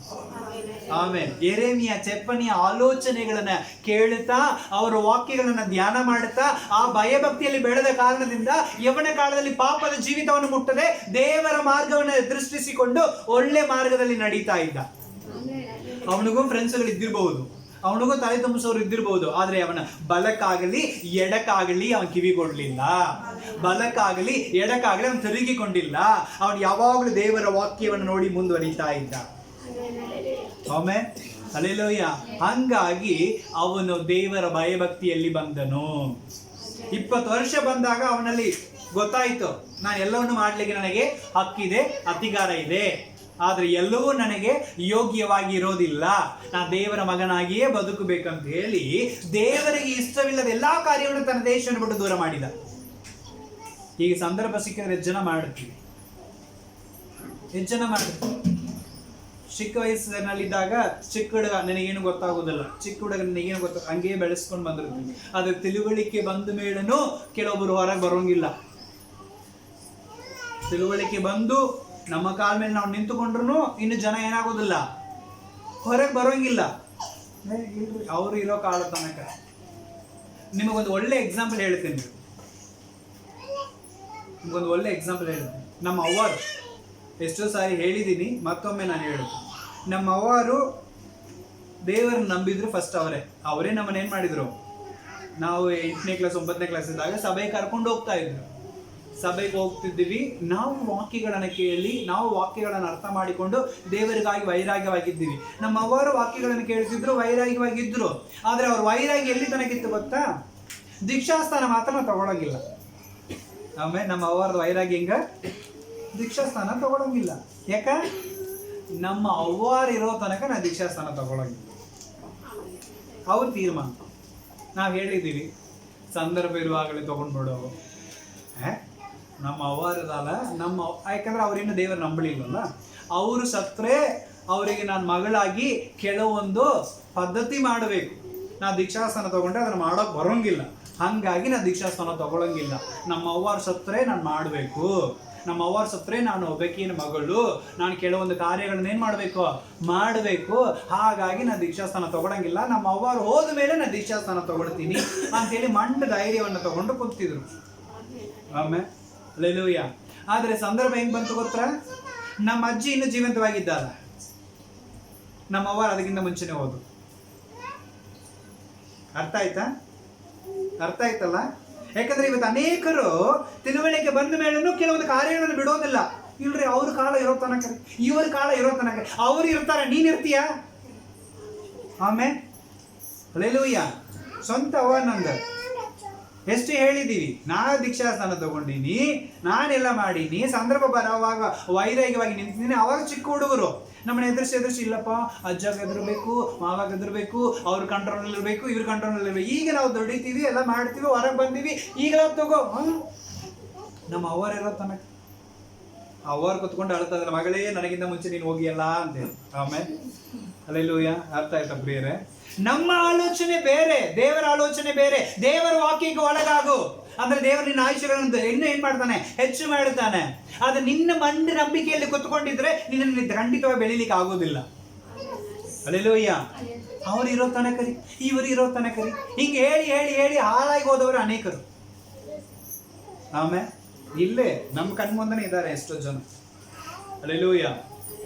ಆಮೇಲೆ ಯೆರೆಮೀಯ ಚೆಫನ್ಯ ಆಲೋಚನೆಗಳನ್ನ ಕೇಳುತ್ತಾ, ಅವರ ವಾಕ್ಯಗಳನ್ನ ಧ್ಯಾನ ಮಾಡುತ್ತಾ, ಆ ಭಯಭಕ್ತಿಯಲ್ಲಿ ಬೆಳೆದ ಕಾರಣದಿಂದ ಯವನ ಕಾಲದಲ್ಲಿ ಪಾಪದ ಜೀವಿತವನ್ನು ಮುಟ್ಟದೆ ದೇವರ ಮಾರ್ಗವನ್ನು ದೃಷ್ಟಿಸಿಕೊಂಡು ಒಳ್ಳೆ ಮಾರ್ಗದಲ್ಲಿ ನಡೀತಾ ಇದ್ದ. ಅವನಿಗೂ ಫ್ರೆಂಡ್ಸ್ಗಳು ಇದ್ದಿರಬಹುದು, ಅವನಿಗೂ ತಲೆ ತುಂಬಿಸೋರು ಇದ್ದಿರಬಹುದು. ಆದ್ರೆ ಅವನ ಬಲಕ್ಕಾಗಲಿ ಎಡಕ್ಕಾಗಲಿ ಅವನ್ ಕಿವಿಗೊಡ್ಲಿಲ್ಲ. ಬಲಕ್ಕಾಗಲಿ ಎಡಕ್ಕಾಗಲಿ ಅವನು ತಿರುಗಿಕೊಂಡಿಲ್ಲ. ಅವನು ಯಾವಾಗಲೂ ದೇವರ ವಾಕ್ಯವನ್ನು ನೋಡಿ ಮುಂದುವರಿತಾ ಇದ್ದ. Amen, hallelujah. ಹಂಗಾಗಿ ಅವನು ದೇವರ ಭಯಭಕ್ತಿಯಲ್ಲಿ ಬಂದನು. 20 ವರ್ಷ ಬಂದಾಗ ಅವನಲ್ಲಿ ಗೊತ್ತಾಯಿತು, ನಾನು ಎಲ್ಲವನ್ನು ಮಾಡ್ಲಿಕ್ಕೆ ನನಗೆ ಹಕ್ಕಿದೆ, ಅಧಿಕಾರ ಇದೆ. ಆದ್ರೆ ಎಲ್ಲವೂ ನನಗೆ ಯೋಗ್ಯವಾಗಿ ಇರೋದಿಲ್ಲ. ನಾನು ದೇವರ ಮಗನಾಗಿಯೇ ಬದುಕಬೇಕಂತ ಹೇಳಿ ದೇವರಿಗೆ ಇಷ್ಟವಿಲ್ಲದ ಎಲ್ಲಾ ಕಾರ್ಯಗಳನ್ನು ತನ್ನ ದೇಶವನ್ನು ಬಿಟ್ಟು ದೂರ ಮಾಡಿದ. ಈಗ ಸಂದರ್ಭ ಸಿಕ್ಕಿದ್ರೆ ಹೆಚ್ಚು ಜನ ಮಾಡ್ತೀವಿ. ಚಿಕ್ಕ ವಯಸ್ಸಿನಲ್ಲಿದ್ದಾಗ ಚಿಕ್ಕ ಹುಡುಗ ನನಗೇನು ಗೊತ್ತಾಗೋದಿಲ್ಲ, ಚಿಕ್ಕ ಹುಡುಗ ನನಗೇನು ಗೊತ್ತಾಗ ಹಂಗೆ ಬೆಳೆಸ್ಕೊಂಡು ಬಂದಿರ್ತೀವಿ. ಅದ್ರ ತಿಳುವಳಿಕೆ ಬಂದ ಮೇಲೂ ಕೆಲವೊಬ್ಬರು ಹೊರಗೆ ಬರೋಂಗಿಲ್ಲ. ತಿಳುವಳಿಕೆ ಬಂದು ನಮ್ಮ ಕಾಲ ಮೇಲೆ ನಾವು ನಿಂತುಕೊಂಡ್ರು ಇನ್ನು ಜನ ಏನಾಗೋದಿಲ್ಲ, ಹೊರಗೆ ಬರೋಂಗಿಲ್ಲ. ಅವ್ರು ಇರೋ ಕಾಲ ತನಕ ನಿಮಗೊಂದು ಒಳ್ಳೆ ಎಕ್ಸಾಂಪಲ್ ಹೇಳ್ತೀನಿ. ನಮ್ಮ ಅವ್ವರು ಎಷ್ಟೋ ಸಾರಿ ಹೇಳಿದ್ದೀನಿ, ಮತ್ತೊಮ್ಮೆ ನಾನು ಹೇಳುದು. ನಮ್ಮ ಅವ್ವರು ದೇವರನ್ನ ನಂಬಿದ್ರು. ಫಸ್ಟ್ ಅವರೇ ನಮ್ಮನ್ನ ಏನ್ ಮಾಡಿದ್ರು, ನಾವು 8ನೇ ಕ್ಲಾಸ್ 9ನೇ ಕ್ಲಾಸ್ ಇದ್ದಾಗ ಸಭೆಗೆ ಕರ್ಕೊಂಡು ಹೋಗ್ತಾ ಇದ್ರು. ಸಭೆಗೆ ಹೋಗ್ತಿದ್ದೀವಿ, ನಾವು ವಾಕ್ಯಗಳನ್ನು ಕೇಳಿ, ನಾವು ವಾಕ್ಯಗಳನ್ನು ಅರ್ಥ ಮಾಡಿಕೊಂಡು ದೇವರಿಗಾಗಿ ವೈರಾಗ್ಯವಾಗಿದ್ದೀವಿ. ನಮ್ಮ ಅವರು ವಾಕ್ಯಗಳನ್ನು ಕೇಳ್ತಿದ್ರು, ವೈರಾಗ್ಯವಾಗಿದ್ರು. ಆದ್ರೆ ಅವ್ರ ವೈರಾಗ್ಯ ಎಲ್ಲಿ ತನಕಿತ್ತು ಗೊತ್ತಾ? ದೀಕ್ಷಾಸ್ಥಾನ ಮಾತ್ರ ತಗೊಳಂಗಿಲ್ಲ. ಆಮೇಲೆ ನಮ್ಮ ಅವ್ರದ್ದು ವೈರಾಗ್ಯ ಹಿಂಗ ದೀಕ್ಷಾಸ್ಥಾನ ತಗೊಳಂಗಿಲ್ಲ. ಯಾಕ? ನಮ್ಮ ಅವ್ವಾರು ಇರೋ ತನಕ ನಾ ದೀಕ್ಷಾಸ್ಥಾನ ತಗೊಳಂಗಿಲ್ಲ. ಅವ್ರ ತೀರ್ಮಾನ. ನಾವು ಹೇಳಿದ್ದೀವಿ ಸಂದರ್ಭ ಇರುವಾಗಲೇ ತಗೊಂಡ್ಬಿಡೋರು. ನಮ್ಮ ಅವ್ವಾರದಲ್ಲ, ಯಾಕಂದ್ರೆ ಅವ್ರಿನ್ನೂ ದೇವರು ನಂಬಲಿಲ್ಲಲ್ಲ. ಅವರು ಸತ್ರೆ ಅವರಿಗೆ ನಾನು ಮಗಳಾಗಿ ಕೆಲವೊಂದು ಪದ್ಧತಿ ಮಾಡಬೇಕು. ನಾ ದೀಕ್ಷಾಸ್ಥಾನ ತಗೊಂಡ್ರೆ ಅದನ್ನು ಮಾಡೋಕೆ ಬರೋಂಗಿಲ್ಲ. ಹಾಗಾಗಿ ನಾನು ದೀಕ್ಷಾಸ್ಥಾನ ತಗೊಳಂಗಿಲ್ಲ. ನಮ್ಮ ಅವ್ವಾರು ಸತ್ರೆ ನಾನು ಮಾಡಬೇಕು, ನಮ್ಮ ಅವ್ವಾರು ಸತ್ರೆ ನಾನು ಒಬ್ಬಾಕಿನ ಮಗಳು, ನಾನು ಕೆಲವೊಂದು ಕಾರ್ಯಗಳನ್ನ ಏನು ಮಾಡಬೇಕು. ಹಾಗಾಗಿ ನಾನು ದೀಕ್ಷಾಸ್ಥಾನ ತಗೊಳಂಗಿಲ್ಲ. ನಮ್ಮ ಅವ್ವಾರು ಹೋದ ಮೇಲೆ ನಾನು ದೀಕ್ಷಾಸ್ಥಾನ ತಗೊಳ್ತೀನಿ ಅಂತೇಳಿ ಮಂಡ ಧೈರ್ಯವನ್ನು ತಗೊಂಡು ಕೂತಿದ್ರು. ಆಮೇಲೆ ಹಲ್ಲೆಲೂಯಾ. ಆದರೆ ಸಂದರ್ಭ ಹೆಂಗೆ ಬಂತು ಗೊತ್ತಾ? ನಮ್ಮ ಅಜ್ಜಿ ಇನ್ನೂ ಜೀವಂತವಾಗಿದ್ದಾರ, ನಮ್ಮ ಅವ್ವಾರು ಅದಕ್ಕಿಂತ ಮುಂಚೆನೇ ಹೋದ್ರು. ಅರ್ಥ ಆಯ್ತಲ್ಲ? ಯಾಕಂದ್ರೆ ಇವತ್ತು ಅನೇಕರು ತಿಳುವಳಿಕೆ ಬಂದ ಮೇಲೂ ಕೆಲವೊಂದು ಕಾರ್ಯಗಳನ್ನು ಬಿಡೋದಿಲ್ಲ. ಇಲ್ರಿ, ಅವ್ರ ಕಾಲ ಇರೋ ತನಕ, ಇವ್ರ ಕಾಲ ಇರೋ ತನಕ ಅವ್ರು ಇರ್ತಾರೆ, ನೀನ್ ಇರ್ತೀಯ? ಆಮೇಲೆ ಹಲ್ಲೆಲೂಯಾ. ಸ್ವಂತ ಅವ್ವ ನಂದು ಎಷ್ಟು ಹೇಳಿದೀವಿ, ನಾನು ದೀಕ್ಷಾಸ್ಥಾನ ತಗೊಂಡಿನಿ, ನಾನೆಲ್ಲ ಮಾಡೀನಿ, ಸಂದರ್ಭ ಬರೋವಾಗ ವೈರಾಗ್ಯವಾಗಿ ನಿಂತಿದ್ದೀನಿ. ಅವಾಗ ಚಿಕ್ಕ ಹುಡುಗರು ನಮ್ಮನ್ನ ಎದುರಿಸಿ ಇಲ್ಲಪ್ಪ ಅಜ್ಜ ಎದುರಬೇಕು, ಮಾವಾಗ ಎದುರಬೇಕು, ಅವ್ರ ಕಂಟ್ರೋಲ್ ಇರಬೇಕು, ಇವ್ರ ಕಂಟ್ರೋಲ್ ಇರಬೇಕು. ಈಗ ನಾವು ದುಡಿತೀವಿ, ಎಲ್ಲ ಮಾಡ್ತೀವಿ, ಹೊರಗೆ ಬಂದೀವಿ, ಈಗಲ ತಗೋ. ನಮ್ಮ ಅವರಿರೋ ತನಕ ಅವ್ರು ಕುತ್ಕೊಂಡು ಅಳ್ತಾ ಇದ್ರಲ್ಲ, ಮಗಳೇ ನನಗಿಂತ ಮುಂಚೆ ನೀನು ಹೋಗಿಯಲ್ಲ ಅಂತೇಳಿ. ಆಮೇಲೆ ಅಲ್ಲೆಲ್ಲೂಯ್ಯ. ಅರ್ಥ ಆಯ್ತಾ ಪ್ರಿಯರೇ? ನಮ್ಮ ಆಲೋಚನೆ ಬೇರೆ, ದೇವರ ಆಲೋಚನೆ ಬೇರೆ. ದೇವರ ವಾಕ್ಯಕ್ಕೆ ಒಳಗಾಗು ಅಂದ್ರೆ ದೇವರು ನಿನ್ನ ಆಯುಷ್ಯಗಳನ್ನು ಇನ್ನೂ ಏನ್ ಮಾಡ್ತಾನೆ, ಹೆಚ್ಚು ಮಾಡುತ್ತಾನೆ. ಆದ್ರೆ ನಿನ್ನ ಮಂಡಿ ನಂಬಿಕೆಯಲ್ಲಿ ಕುತ್ಕೊಂಡಿದ್ರೆ ನಿನ್ನ ಖಂಡಿತವಾಗಿ ಬೆಳಿಲಿಕ್ಕೆ ಆಗೋದಿಲ್ಲ. ಅಲ್ಲೆಲ್ಲೂಯ್ಯ. ಅವ್ರು ಇರೋ ತನಕರಿ, ಇವರು ಇರೋ ತನಕರಿ, ಹಿಂಗೆ ಹೇಳಿ ಹೇಳಿ ಹೇಳಿ ಹಾಳಾಗಿ ಹೋದವರು ಅನೇಕರು. ಆಮೇಲೆ ಇಲ್ಲೇ ನಮ್ಮ ಕಣ್ಮುಂದನೇ ಇದ್ದಾರೆ ಎಷ್ಟೋ ಜನ. ಅಲ್ಲೆಲ್ಲೂಯ್ಯ.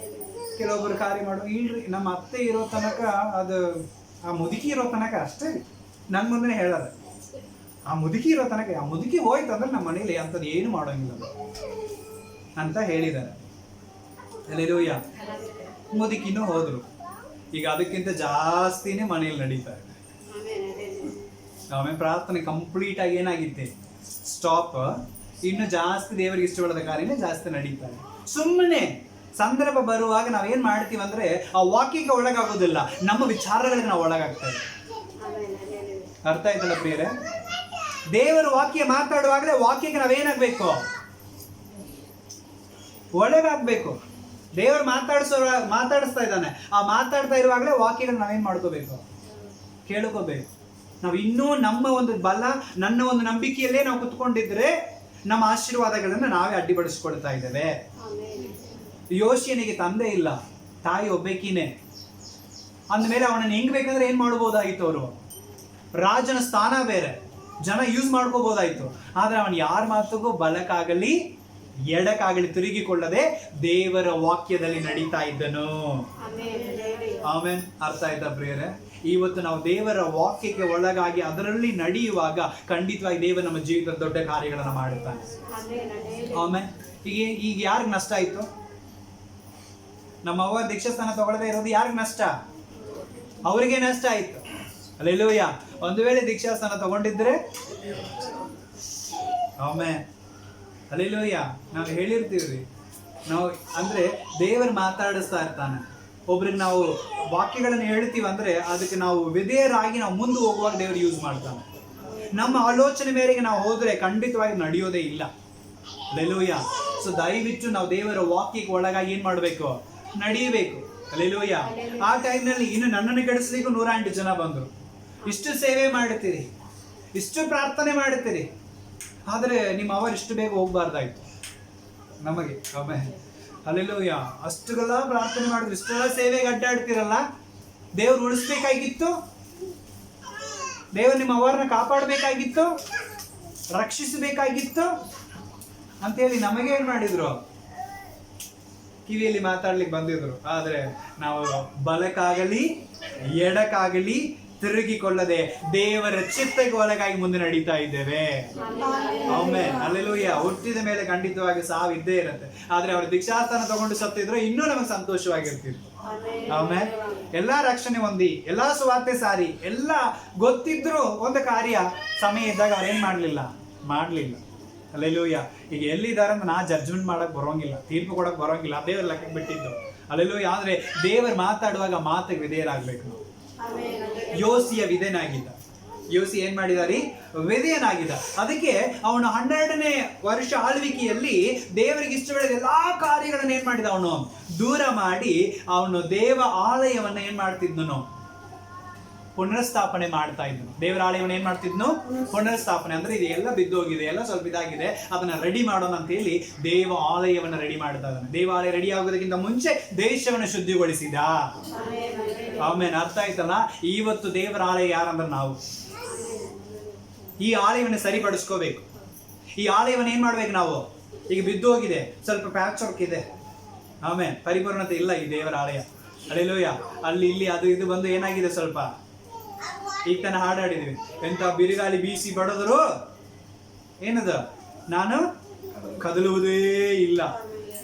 ಕೆಲವೊಬ್ಬರು ಕಾರ್ಯ ಮಾಡು ಇಲ್ರಿ, ನಮ್ಮ ಅತ್ತೆ ಇರೋ ತನಕ ಅದು ಆ ಮುದುಕಿ ಇರೋ ತನಕ ಅಷ್ಟೇ ರೀ, ನನ್ನ ಮುಂದೆ ಹೇಳೋದು. ಆ ಮುದುಕಿ ಇರೋ ತನಕ, ಆ ಮುದುಕಿ ಹೋಯ್ತು ಅಂದ್ರೆ ನಮ್ಮ ಮನೇಲಿ ಅಂಥದ್ದು ಏನು ಮಾಡೋಂಗಿಲ್ಲ ಅಂತ ಹೇಳಿದ್ದಾರೆ. ಅಲ್ಲೆಲ್ಲೂಯ್ಯ. ಮುದುಕಿನೂ ಹೋದ್ರು. ಈಗ ಅದಕ್ಕಿಂತ ಜಾಸ್ತಿನೇ ಮನೇಲಿ ನಡೀತಾ ಇದೆ. ಆಮೇಲೆ ಪ್ರಾರ್ಥನೆ ಕಂಪ್ಲೀಟ್ ಆಗಿ ಏನಾಗಿತ್ತೆ, ಸ್ಟಾಪ್. ಇನ್ನು ಜಾಸ್ತಿ ದೇವರಿಗೆ ಇಷ್ಟಪಡದ ಕಾರ್ಯನೇ ಜಾಸ್ತಿ ನಡೀತಾ ಇದೆ. ಸುಮ್ಮನೆ ಸಂದರ್ಭ ಬರುವಾಗ ನಾವೇನ್ ಮಾಡ್ತೀವಿ ಅಂದ್ರೆ ಆ ವಾಕ್ಯಕ್ಕೆ ಒಳಗಾಗೋದಿಲ್ಲ, ನಮ್ಮ ವಿಚಾರಗಳಿಗೆ ನಾವು ಒಳಗಾಗ್ತೇವೆ. ಅರ್ಥ ಆಯ್ತಲ್ಲ ಪ್ರಿಯರೇ? ದೇವರ ವಾಕ್ಯ ಮಾತಾಡುವಾಗಲೇ ವಾಕ್ಯಕ್ಕೆ ನಾವೇನಾಗ್ಬೇಕು, ಒಳಗಾಗ್ಬೇಕು. ದೇವರು ಮಾತಾಡಿಸ್ತಾ ಇದ್ದಾನೆ, ಆ ಮಾತಾಡ್ತಾ ಇರುವಾಗಲೇ ವಾಕ್ಯಗಳನ್ನ ನಾವೇನ್ ಮಾಡ್ಕೋಬೇಕು, ಕೇಳ್ಕೋಬೇಕು. ನಾವು ಇನ್ನೂ ನಮ್ಮ ಒಂದು ಬಲ, ನನ್ನ ಒಂದು ನಂಬಿಕೆಯಲ್ಲೇ ನಾವು ಕುತ್ಕೊಂಡಿದ್ರೆ ನಮ್ಮ ಆಶೀರ್ವಾದಗಳನ್ನ ನಾವೇ ಅಡ್ಡಿಪಡಿಸ್ಕೊಳ್ತಾ ಇದ್ದೇವೆ. ಯೋಶಿಯನಿಗೆ ತಂದೆ ಇಲ್ಲ, ತಾಯಿ ಒಬ್ಬಾಕಿನೇ. ಅಂದಮೇಲೆ ಅವನನ್ನು ಹೆಂಗ್ ಬೇಕಂದ್ರೆ ಏನ್ ಮಾಡ್ಬೋದಾಗಿತ್ತು, ಅವರು ರಾಜನ ಸ್ಥಾನ ಬೇರೆ, ಜನ ಯೂಸ್ ಮಾಡ್ಕೋಬಹುದಾಯ್ತು. ಆದ್ರೆ ಅವನು ಯಾರ ಮಾತಿಗೂ ಬಲಕ್ಕಾಗಲಿ ಎಡಕ್ಕಾಗಲಿ ತಿರುಗಿಕೊಳ್ಳದೆ ದೇವರ ವಾಕ್ಯದಲ್ಲಿ ನಡೀತಾ ಇದ್ದನು. ಆಮೇನ್. ಅರ್ಥ ಆಯ್ತಾ ಪ್ರಿಯರೇ? ಇವತ್ತು ನಾವು ದೇವರ ವಾಕ್ಯಕ್ಕೆ ಒಳಗಾಗಿ ಅದರಲ್ಲಿ ನಡೆಯುವಾಗ ಖಂಡಿತವಾಗಿ ದೇವರು ನಮ್ಮ ಜೀವಿತದ ದೊಡ್ಡ ಕಾರ್ಯಗಳನ್ನು ಮಾಡುತ್ತಾನೆ. ಆಮೇನ್. ಈಗ ಯಾರಿಗೆ ನಷ್ಟ ಆಯ್ತು? ನಮ್ಮ ಅವ್ವ ದೀಕ್ಷಾಸ್ಥಾನ ತಗೊಳ್ಳದೆ ಇರೋದು ಯಾರಿಗೆ ನಷ್ಟ? ಅವರಿಗೆ ನಷ್ಟ ಆಯ್ತು. ಅಲ್ಲೆಲ್ಲೂಯ್ಯ. ಒಂದು ವೇಳೆ ದೀಕ್ಷಾಸ್ಥಾನ ತಗೊಂಡಿದ್ರೆ ಆಮೇನ್. ಅಲ್ಲೆಲ್ಲೂಯ್ಯ. ನಾವು ಹೇಳಿರ್ತೀವ್ರಿ, ನಾವು ಅಂದ್ರೆ ದೇವರು ಮಾತಾಡಿಸ್ತಾ ಇರ್ತಾನೆ. ಒಬ್ರಿಗೆ ನಾವು ವಾಕ್ಯಗಳನ್ನು ಹೇಳ್ತೀವಿ ಅಂದ್ರೆ ಅದಕ್ಕೆ ನಾವು ವಿಧೇಯರಾಗಿ ನಾವು ಮುಂದೆ ಹೋಗುವಾಗ ದೇವರು ಯೂಸ್ ಮಾಡ್ತಾನೆ. ನಮ್ಮ ಆಲೋಚನೆ ಮೇರೆಗೆ ನಾವು ಹೋದ್ರೆ ಖಂಡಿತವಾಗಿ ನಡೆಯೋದೇ ಇಲ್ಲ. ಅಲ್ಲೆಲ್ಲೂಯ್ಯ. ಸೊ ದಯವಿಟ್ಟು ನಾವು ದೇವರ ವಾಕ್ಯಕ್ಕೆ ಒಳಗಾಗಿ ಏನ್ ಮಾಡ್ಬೇಕು, ನಡೆಯಬೇಕು. ಅಲ್ಲೆಲ್ಲೂಯ್ಯ. ಆ ಟೈಮ್ನಲ್ಲಿ ಇನ್ನು ನನ್ನನ್ನು ಕೆಡಿಸ್ಲಿಕ್ಕೂ 108 ಜನ ಬಂದರು. ಇಷ್ಟು ಸೇವೆ ಮಾಡುತ್ತೀರಿ, ಇಷ್ಟು ಪ್ರಾರ್ಥನೆ ಮಾಡುತ್ತೀರಿ, ಆದರೆ ನಿಮ್ಮ ಅವರು ಇಷ್ಟು ಬೇಗ ಹೋಗ್ಬಾರ್ದಾಯ್ತು ನಮಗೆ. ಆಮೇಲೆ ಅಲ್ಲೆಲ್ಲೂಯ್ಯ. ಅಷ್ಟುಗಳ ಪ್ರಾರ್ಥನೆ ಮಾಡಿದ್ರು, ಇಷ್ಟೆಲ್ಲ ಸೇವೆಗೆ ಅಡ್ಡಾಡ್ತಿರಲ್ಲ, ದೇವ್ರು ಉಳಿಸ್ಬೇಕಾಗಿತ್ತು, ದೇವರು ನಿಮ್ಮ ಅವರನ್ನ ಕಾಪಾಡಬೇಕಾಗಿತ್ತು, ರಕ್ಷಿಸಬೇಕಾಗಿತ್ತು ಅಂತೇಳಿ ನಮಗೆ ಏನ್ ಮಾಡಿದ್ರು, ಕಿವಿಯಲ್ಲಿ ಮಾತಾಡ್ಲಿಕ್ಕೆ ಬಂದಿದ್ರು. ಆದ್ರೆ ನಾವು ಬಲಕ್ಕಾಗಲಿ ಎಡಕ್ಕಾಗಲಿ ತಿರುಗಿಕೊಳ್ಳದೆ ದೇವರ ಚಿತ್ತಕ್ಕೆ ಒಳಗಾಗಿ ಮುಂದೆ ನಡೀತಾ ಇದ್ದೇವೆ. ಆಮೆನ್. ಅಲ್ಲೆಲ್ಲೂಯ್ಯ. ಹುಟ್ಟಿದ ಮೇಲೆ ಖಂಡಿತವಾಗಿ ಸಾವು ಇದ್ದೇ ಇರುತ್ತೆ. ಆದ್ರೆ ಅವರು ದೀಕ್ಷಾಸ್ಥಾನ ತಗೊಂಡು ಸತ್ತಿದ್ರು ಇನ್ನೂ ನಮಗೆ ಸಂತೋಷವಾಗಿರ್ತಿತ್ತು. ಆಮೆನ್. ಎಲ್ಲಾ ರಕ್ಷಣೆ ಹೊಂದಿ, ಎಲ್ಲಾ ಸುವಾರ್ತೆ ಸಾರಿ, ಎಲ್ಲ ಗೊತ್ತಿದ್ರು ಒಂದು ಕಾರ್ಯ ಸಮಯ ಇದ್ದಾಗ ಅವ್ರೇನ್ ಮಾಡ್ಲಿಲ್ಲ. ಅಲ್ಲೆಲ್ಲೂಯ್ಯ. ಈಗ ಎಲ್ಲಿದ್ದಾರೆ ಅಂತ ನಾ ಜಡ್ಜ್ಮೆಂಟ್ ಮಾಡಕ್ ಬರೋಂಗಿಲ್ಲ, ತೀರ್ಪು ಕೊಡಕ್ ಬರೋಂಗಿಲ್ಲ, ದೇವ್ರ ಲೆಕ್ಕಕ್ಕೆ ಬಿಟ್ಟಿದ್ದು. ಅಲ್ಲೆಲ್ಲೂಯ್ಯ. ಆದ್ರೆ ದೇವರು ಮಾತಾಡುವಾಗ ಮಾತಿಗೆ ವಿಧೇಯರಾಗ್ಬೇಕು. ಯೋಸಿಯ ವಿಧೇಯನಾಗಿದ್ದ. ಯೋಸಿ ಏನ್ ಮಾಡಿದಾರಿ, ವಿಧೇಯನಾಗಿದ್ದ. ಅದಕ್ಕೆ ಅವನು 12ನೇ ವರ್ಷ ಆಳ್ವಿಕೆಯಲ್ಲಿ ದೇವರಿಗೆ ಇಷ್ಟಪಡಿದ ಎಲ್ಲಾ ಕಾರ್ಯಗಳನ್ನ ಏನ್ ಮಾಡಿದ, ಅವನು ದೂರ ಮಾಡಿ ಅವನು ದೇವ ಆಲಯವನ್ನ ಏನ್ ಮಾಡ್ತಿದ್ನು, ಪುನರ್ಸ್ಥಾಪನೆ ಮಾಡ್ತಾ ಇದ್ನು. ದೇವರ ಆಲಯವನ್ನ ಏನ್ ಮಾಡ್ತಿದ್ನು, ಪುನರ್ಸ್ಥಾಪನೆ. ಅಂದ್ರೆ ಇದು ಎಲ್ಲ ಬಿದ್ದೋಗಿದೆ, ಎಲ್ಲ ಸ್ವಲ್ಪ ಇದಾಗಿದೆ, ಅದನ್ನ ರೆಡಿ ಮಾಡೋಣ ಅಂತ ಹೇಳಿ ದೇವ ಆಲಯವನ್ನ ರೆಡಿ ಮಾಡ್ತಾ ಇದ್ದಾನೆ. ದೇವಾಲಯ ರೆಡಿ ಆಗೋದಕ್ಕಿಂತ ಮುಂಚೆ ದೇಶವನ್ನು ಶುದ್ಧಿಗೊಳಿಸಿದ. ಆಮೇಲೆ ಅರ್ಥ ಆಯ್ತಲ್ಲ? ಇವತ್ತು ದೇವರ ಆಲಯ ಯಾರಂದ್ರೆ ನಾವು. ಈ ಆಲಯವನ್ನು ಸರಿಪಡಿಸ್ಕೋಬೇಕು. ಈ ಆಲಯವನ್ನು ಏನ್ ಮಾಡ್ಬೇಕು ನಾವು, ಈಗ ಬಿದ್ದೋಗಿದೆ, ಸ್ವಲ್ಪ ಪ್ಯಾಚ್ ವರ್ಕ್ ಇದೆ. ಆಮೇಲೆ ಪರಿಪೂರ್ಣತೆ ಇಲ್ಲ ಈ ದೇವರ ಆಲಯ. ಅಲ್ಲೆಲ್ಲೂಯ್ಯ. ಅಲ್ಲಿ ಇಲ್ಲಿ ಅದು ಇದು ಬಂದು ಏನಾಗಿದೆ, ಸ್ವಲ್ಪ ಈಗ ತಾನ ಹಾಡಾಡಿದ್ವಿ, ಎಂತ ಬಿರುಗಾಳಿ ಬೀಸಿ ಬಡದ್ರು ಏನದು, ನಾನು ಕದಲುವುದೇ ಇಲ್ಲ.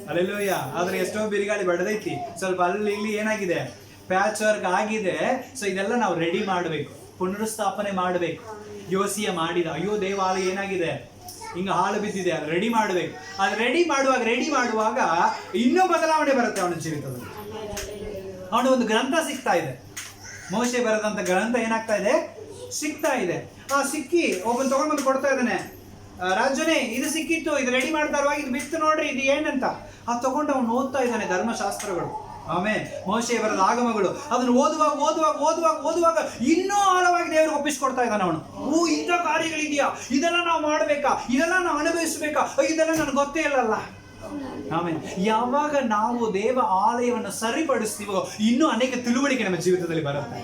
ಅಲ್ಲೆಲ್ಲೂಯ್ಯ. ಆದ್ರೆ ಎಷ್ಟೋ ಬಿರುಗಾಳಿ ಬಡದೈತಿ, ಸ್ವಲ್ಪ ಅಲ್ಲಿ ಇಲ್ಲಿ ಏನಾಗಿದೆ, ಪ್ಯಾಚ್ ವರ್ಕ್ ಆಗಿದೆ. ಸೊ ಇದೆಲ್ಲ ನಾವು ರೆಡಿ ಮಾಡಬೇಕು. ಪುನರುಸ್ಥಾಪನೆ ಮಾಡಬೇಕು. ಯೋಸಿಯ ಮಾಡಿದ. ಅಯ್ಯೋ ದೇವಾಲಯ ಏನಾಗಿದೆ, ಹಿಂಗ ಹಾಳು ಬಿದ್ದಿದೆ, ಅದು ರೆಡಿ ಮಾಡಬೇಕು. ಅದು ರೆಡಿ ಮಾಡುವಾಗ ಇನ್ನೂ ಬದಲಾವಣೆ ಬರುತ್ತೆ ಅವನ ಜೀವಿತದಲ್ಲಿ. ಅವನು ಒಂದು ಗ್ರಂಥ ಸಿಗ್ತಾ ಇದೆ, ಮೋಶೆ ಬರೆದಂತ ಗ್ರಂಥ ಏನಾಗ್ತಾ ಇದೆ, ಸಿಗ್ತಾ ಇದೆ. ಸಿಕ್ಕಿ ಒಬ್ಬನ್ ತಗೊಂಡ್ಬಂದು ಕೊಡ್ತಾ ಇದ್ದಾನೆ, ರಾಜನೇ ಇದು ಸಿಕ್ಕಿತ್ತು, ಇದು ರೆಡಿ ಮಾಡ್ತಾ ಇರುವಾಗ ಇದು ಬಿತ್ತು ನೋಡ್ರಿ, ಇದು ಏನಂತ. ತಗೊಂಡು ಅವನು ಓದ್ತಾ ಇದ್ದಾನೆ ಧರ್ಮಶಾಸ್ತ್ರಗಳು, ಆಮೇಲೆ ಮೋಶೆ ಬರೆದ ಆಗಮಗಳು. ಅದನ್ನು ಓದುವಾಗ ಇನ್ನೂ ಆಳವಾಗಿ ದೇವರಿಗೆ ಒಪ್ಪಿಸ್ಕೊಡ್ತಾ ಇದ್ದಾನೆ ಅವನು. ಇಂಥ ಕಾರ್ಯಗಳಿದೆಯಾ, ಇದೆಲ್ಲ ನಾವು ಮಾಡಬೇಕಾ, ಇದೆಲ್ಲ ನಾವು ಅನುಭವಿಸ್ಬೇಕಾ, ಇದೆಲ್ಲ ನನಗೆ ಗೊತ್ತೇ ಇಲ್ಲಲ್ಲ. ಆಮೇಲೆ ಯಾವಾಗ ನಾವು ದೇವ ಆಲಯವನ್ನು ಸರಿಪಡಿಸ್ತೀವೋ ಇನ್ನೂ ಅನೇಕ ತಿಳುವಳಿಕೆ ನಮ್ಮ ಜೀವಿತದಲ್ಲಿ ಬರುತ್ತೆ.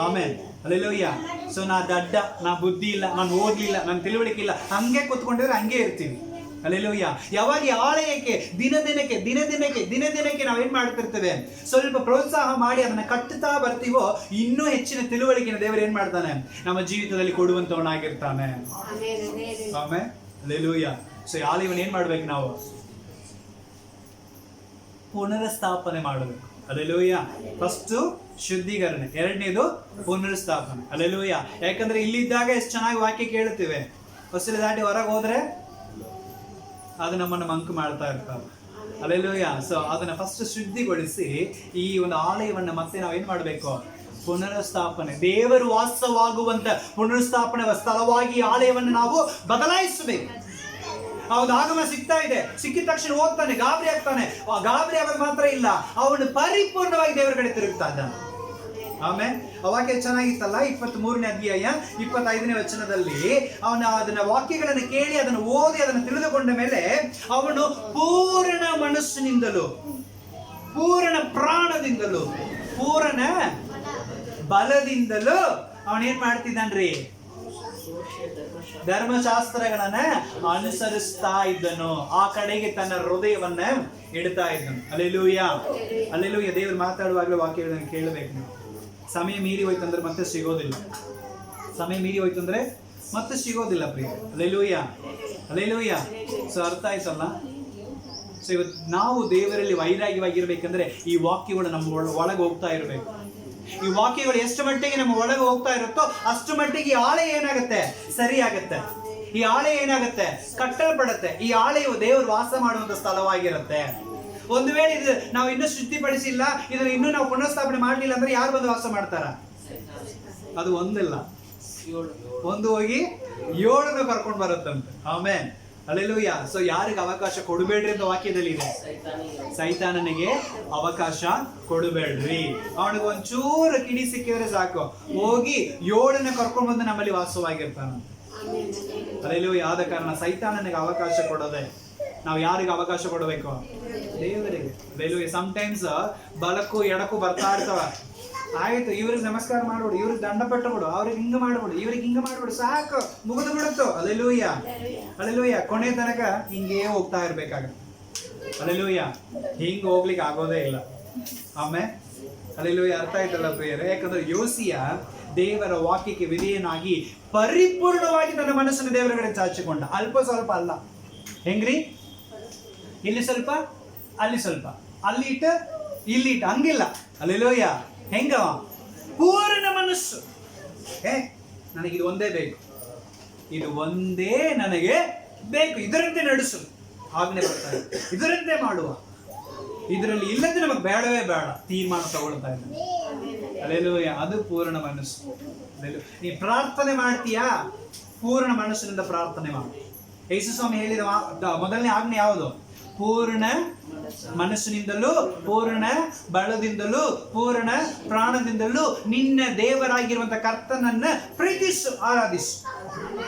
ಆಮೇಲೆ ಅಲ್ಲೆಲ್ಲೋಯ್ಯ. ಸೊ ನಾ ದಡ್ಡ, ನಾ ಬುದ್ಧಿ ಇಲ್ಲ, ನಾನು ಓದ್ಲಿಲ್ಲ, ನನ್ನ ತಿಳುವಳಿಕೆ ಇಲ್ಲ, ಹಂಗೆ ಕೂತ್ಕೊಂಡಿದ್ರೆ ಹಂಗೆ ಇರ್ತೀವಿ. ಅಲ್ಲೆಲ್ಲೋಯ್ಯ. ಯಾವಾಗ ಈ ಆಲಯಕ್ಕೆ ದಿನದಿನಕ್ಕೆ ನಾವೇನ್ ಮಾಡ್ತಿರ್ತೇವೆ, ಸ್ವಲ್ಪ ಪ್ರೋತ್ಸಾಹ ಮಾಡಿ ಅದನ್ನ ಕಟ್ಟುತ್ತಾ ಬರ್ತೀವೋ ಇನ್ನೂ ಹೆಚ್ಚಿನ ತಿಳುವಳಿಕೆನ ದೇವರು ಏನ್ ಮಾಡ್ತಾನೆ, ನಮ್ಮ ಜೀವಿತದಲ್ಲಿ ಕೊಡುವಂತವನಾಗಿರ್ತಾನೆ. ಆಮೇಲೆ ಅಲ್ಲೆಲ್ಲೋಯ್ಯ. ಸೊ ಈ ಆಲಯವನ್ನು ಏನ್ ಮಾಡ್ಬೇಕು, ನಾವು ಪುನರುಸ್ಥಾಪನೆ ಮಾಡಬೇಕು. ಅಲ್ಲೆಲ್ಲೂಯ್ಯ. ಫಸ್ಟ್ ಶುದ್ಧೀಕರಣ, ಎರಡನೇದು ಪುನರುಸ್ಥಾಪನೆ. ಅಲ್ಲೆಲ್ಲೂಯ್ಯ. ಯಾಕಂದ್ರೆ ಇಲ್ಲಿದ್ದಾಗ ಎಷ್ಟು ಚೆನ್ನಾಗಿ ವಾಕ್ಯ ಕೇಳುತ್ತೇವೆ, ಹೊಸಲು ದಾಟಿ ಹೊರಗೆ ಹೋದ್ರೆ ಅದು ನಮ್ಮನ್ನು ಮಂಕು ಮಾಡ್ತಾ ಇರ್ತಾರೆ. ಅಲ್ಲೆಲ್ಲೂಯ್ಯ. ಸೊ ಅದನ್ನ ಫಸ್ಟ್ ಶುದ್ಧಿಗೊಳಿಸಿ ಈ ಒಂದು ಆಲಯವನ್ನು ಮತ್ತೆ ನಾವೇನ್ ಮಾಡಬೇಕು, ಪುನರುಸ್ಥಾಪನೆ, ದೇವರು ವಾಸವಾಗುವಂತ ಪುನರುಸ್ಥಾಪನೆ ಸ್ಥಳವಾಗಿ ಆಲಯವನ್ನು ನಾವು ಬದಲಾಯಿಸಬೇಕು. ಅವನ ಆಗಮ ಸಿಗ್ತಾ ಇದೆ, ಸಿಕ್ಕಿದ ತಕ್ಷಣ ಹೋಗ್ತಾನೆ, ಗಾಬರಿ ಆಗ್ತಾನೆ. ಗಾಬರಿ ಆಗೋದು ಮಾತ್ರ ಇಲ್ಲ, ಅವನು ಪರಿಪೂರ್ಣವಾಗಿ ದೇವರ ಕಡೆ ತಿರುಗ್ತಾ ಇದ್ದಾನೆ. ಆಮೇಲೆ ವಾಕ್ಯ ಚೆನ್ನಾಗಿತ್ತಲ್ಲ, 23ನೇ ಅಧ್ಯಾಯ 25ನೇ ವಚನದಲ್ಲಿ ಅವನ ಅದನ್ನ ವಾಕ್ಯಗಳನ್ನು ಕೇಳಿ ಅದನ್ನು ಓದಿ ಅದನ್ನು ತಿಳಿದುಕೊಂಡ ಮೇಲೆ ಅವನು ಪೂರ್ಣ ಮನಸ್ಸಿನಿಂದಲೂ ಪೂರ್ಣ ಪ್ರಾಣದಿಂದಲೂ ಪೂರ್ಣ ಬಲದಿಂದಲೂ ಅವನೇನ್ ಮಾಡ್ತಿದ್ದಾನ್ರಿ, ಧರ್ಮಶಾಸ್ತ್ರಗಳನ್ನ ಅನುಸರಿಸ್ತಾ ಇದ್ದನು. ಆ ಕಡೆಗೆ ತನ್ನ ಹೃದಯವನ್ನ ಇಡ್ತಾ ಇದ್ದನು. ಅಲ್ಲೆಲ್ಲೂಯ್ಯ. ಅಲ್ಲೆಲ್ಲೂಯ್ಯ. ದೇವರು ಮಾತಾಡುವಾಗಲೂ ವಾಕ್ಯಗಳನ್ನು ಕೇಳಬೇಕು. ಸಮಯ ಮೀರಿ ಹೋಯ್ತಂದ್ರೆ ಮತ್ತೆ ಸಿಗೋದಿಲ್ಲ. ಪ್ರಿಯ. ಅಲ್ಲೆಲ್ಲೂಯ್ಯ. ಅಲ್ಲೆಲ್ಲೂಯ್ಯ. ಸೊ ಅರ್ಥ ಆಯ್ತಲ್ಲ. ಸೊ ಇವತ್ತು ನಾವು ದೇವರಲ್ಲಿ ವೈರಾಗ್ಯವಾಗಿರ್ಬೇಕಂದ್ರೆ ಈ ವಾಕ್ಯಗಳು ನಮ್ಮ ಒಳಗೆ ಹೋಗ್ತಾ ಇರಬೇಕು. ಈ ವಾಕ್ಯಗಳು ಎಷ್ಟು ಮಟ್ಟಿಗೆ ನಮ್ಮ ಒಳಗೆ ಹೋಗ್ತಾ ಇರುತ್ತೋ ಅಷ್ಟು ಮಟ್ಟಿಗೆ ಈ ಆಲಯ ಏನಾಗುತ್ತೆ, ಸರಿ ಆಗತ್ತೆ. ಈ ಆಲಯ ಏನಾಗುತ್ತೆ, ಕಟ್ಟಲ್ಪಡುತ್ತೆ. ಈ ಆಲಯವು ದೇವರು ವಾಸ ಮಾಡುವಂತ ಸ್ಥಳವಾಗಿರುತ್ತೆ. ಒಂದು ವೇಳೆ ಇದು ನಾವು ಇನ್ನೂ ಶುದ್ಧಿಪಡಿಸಿಲ್ಲ, ಇದನ್ನು ಇನ್ನೂ ನಾವು ಪುನಃಸ್ಥಾಪನೆ ಮಾಡಲಿಲ್ಲ ಅಂದ್ರೆ ಯಾರು ಬಂದು ವಾಸ ಮಾಡ್ತಾರ? ಅದು ಒಂದಿಲ್ಲ, ಒಂದು ಹೋಗಿ 7 ಕರ್ಕೊಂಡು ಬರುತ್ತಂತೆ. ಆಮೇಲೆ ಅಲ್ಲೆಲ್ಲೂಯ್ಯ. ಸೊ ಯಾರಿಗೆ ಅವಕಾಶ ಕೊಡಬೇಡ್ರಿ ಅಂತ ವಾಕ್ಯದಲ್ಲಿ ಇದೆ. ಸೈತಾನನಿಗೆ ಅವಕಾಶ ಕೊಡಬೇಡ್ರಿ. ಅವನಿಗೆ ಒಂಚೂರು ಕಿಡಿ ಸಿಕ್ಕಿದ್ರೆ ಸಾಕು, ಹೋಗಿ 7 ಕರ್ಕೊಂಡು ಬಂದು ನಮ್ಮಲ್ಲಿ ವಾಸವಾಗಿರ್ತಾನ. ಅಲ್ಲೆಲ್ಲೂಯ್ಯ. ಆದ ಕಾರಣ ಸೈತಾನನಿಗೆ ಅವಕಾಶ ಕೊಡೋದೆ. ನಾವು ಯಾರಿಗೆ ಅವಕಾಶ ಕೊಡಬೇಕು? ದೇವರಿಗೆ. ಅಲ್ಲೆಲ್ಲೂಯ್ಯ. ಸಮ್ಟೈಮ್ಸ್ ಬಲಕ್ಕೂ ಎಡಕ್ಕೂ ಬರ್ತಾ ಇರ್ತಾವ. ಆಯ್ತು, ಇವ್ರಿಗೆ ನಮಸ್ಕಾರ ಮಾಡ್ಬಿಡು, ಇವ್ರಿಗೆ ದಂಡ ಪಟ್ಟಬಿಡು, ಅವ್ರಿಗೆ ಹಿಂಗ ಮಾಡ್ಬಿಡು, ಇವ್ರಿಗೆ ಹಿಂಗ ಮಾಡ್ಬಿಡು, ಸಾಕು, ಮುಗಿದು ಬಿಡುತ್ತೋ. ಅಲ್ಲೆಲ್ಲೂಯ್ಯ. ಅಲ್ಲೆಲ್ಲೂಯ್ಯ. ಕೊನೆ ತನಕ ಹಿಂಗೇ ಹೋಗ್ತಾ ಇರ್ಬೇಕಾಗತ್ತೆ. ಅಲ್ಲೆಲ್ಲೂಯ್ಯ. ಹಿಂಗ ಹೋಗ್ಲಿಕ್ಕೆ ಆಗೋದೇ ಇಲ್ಲ. ಆಮೇಲೆ ಅಲ್ಲೆಲ್ಲೂಯ್ಯ. ಅರ್ಥ ಆಯ್ತಲ್ಲ ಪ್ರಿಯರೇ? ಯಾಕಂದ್ರೆ ಯೋಸಿಯ ದೇವರ ವಾಕ್ಯಕ್ಕೆ ವಿಧೇಯನಾಗಿ ಪರಿಪೂರ್ಣವಾಗಿ ತನ್ನ ಮನಸ್ಸನ್ನು ದೇವರ ಕಡೆ ಚಾಚಿಕೊಂಡ. ಅಲ್ಪ ಸ್ವಲ್ಪ ಅಲ್ಲ. ಹೆಂಗ್ರಿ? ಇಲ್ಲಿ ಸ್ವಲ್ಪ, ಅಲ್ಲಿ ಸ್ವಲ್ಪ, ಅಲ್ಲಿ ಇಟ್ಟ, ಇಲ್ಲಿ ಇಟ್ಟ, ಹಂಗಿಲ್ಲ. ಅಲ್ಲೆಲ್ಲೂಯ್ಯ. ಹೆಂಗವ? ಪೂರ್ಣ ಮನಸ್ಸು. ನನಗಿದು ಒಂದೇ ಬೇಕು, ಇದು ಒಂದೇ ನನಗೆ ಬೇಕು, ಇದರಂತೆ ನಡೆಸು ಆಜ್ಞೆ ಬರ್ತಾರೆ, ಇದರಂತೆ ಮಾಡುವ, ಇದರಲ್ಲಿ ಇಲ್ಲದೆ ನಮಗೆ ಬೇಡವೇ ಬೇಡ ತೀರ್ಮಾನ ತಗೊಳ್ತಾ ಇದ್ದಾನೆ. ಅಲ್ಲೆಲ್ಲೂಯ್ಯ. ಅದು ಪೂರ್ಣ ಮನಸ್ಸು. ನೀ ಪ್ರಾರ್ಥನೆ ಮಾಡ್ತೀಯಾ, ಪೂರ್ಣ ಮನಸ್ಸಿನಿಂದ ಪ್ರಾರ್ಥನೆ ಮಾಡು. ಯೇಸು ಸ್ವಾಮಿ ಹೇಳಿದ ಮೊದಲನೇ ಆಜ್ಞೆ ಯಾವುದು? ಪೂರ್ಣ ಮನಸ್ಸಿನಿಂದಲೂ ಪೂರ್ಣ ಬಲದಿಂದಲೂ ಪೂರ್ಣ ಪ್ರಾಣದಿಂದಲೂ ನಿನ್ನ ದೇವರಾಗಿರುವಂತ ಕರ್ತನನ್ನ ಪ್ರೀತಿಸು, ಆರಾಧಿಸು.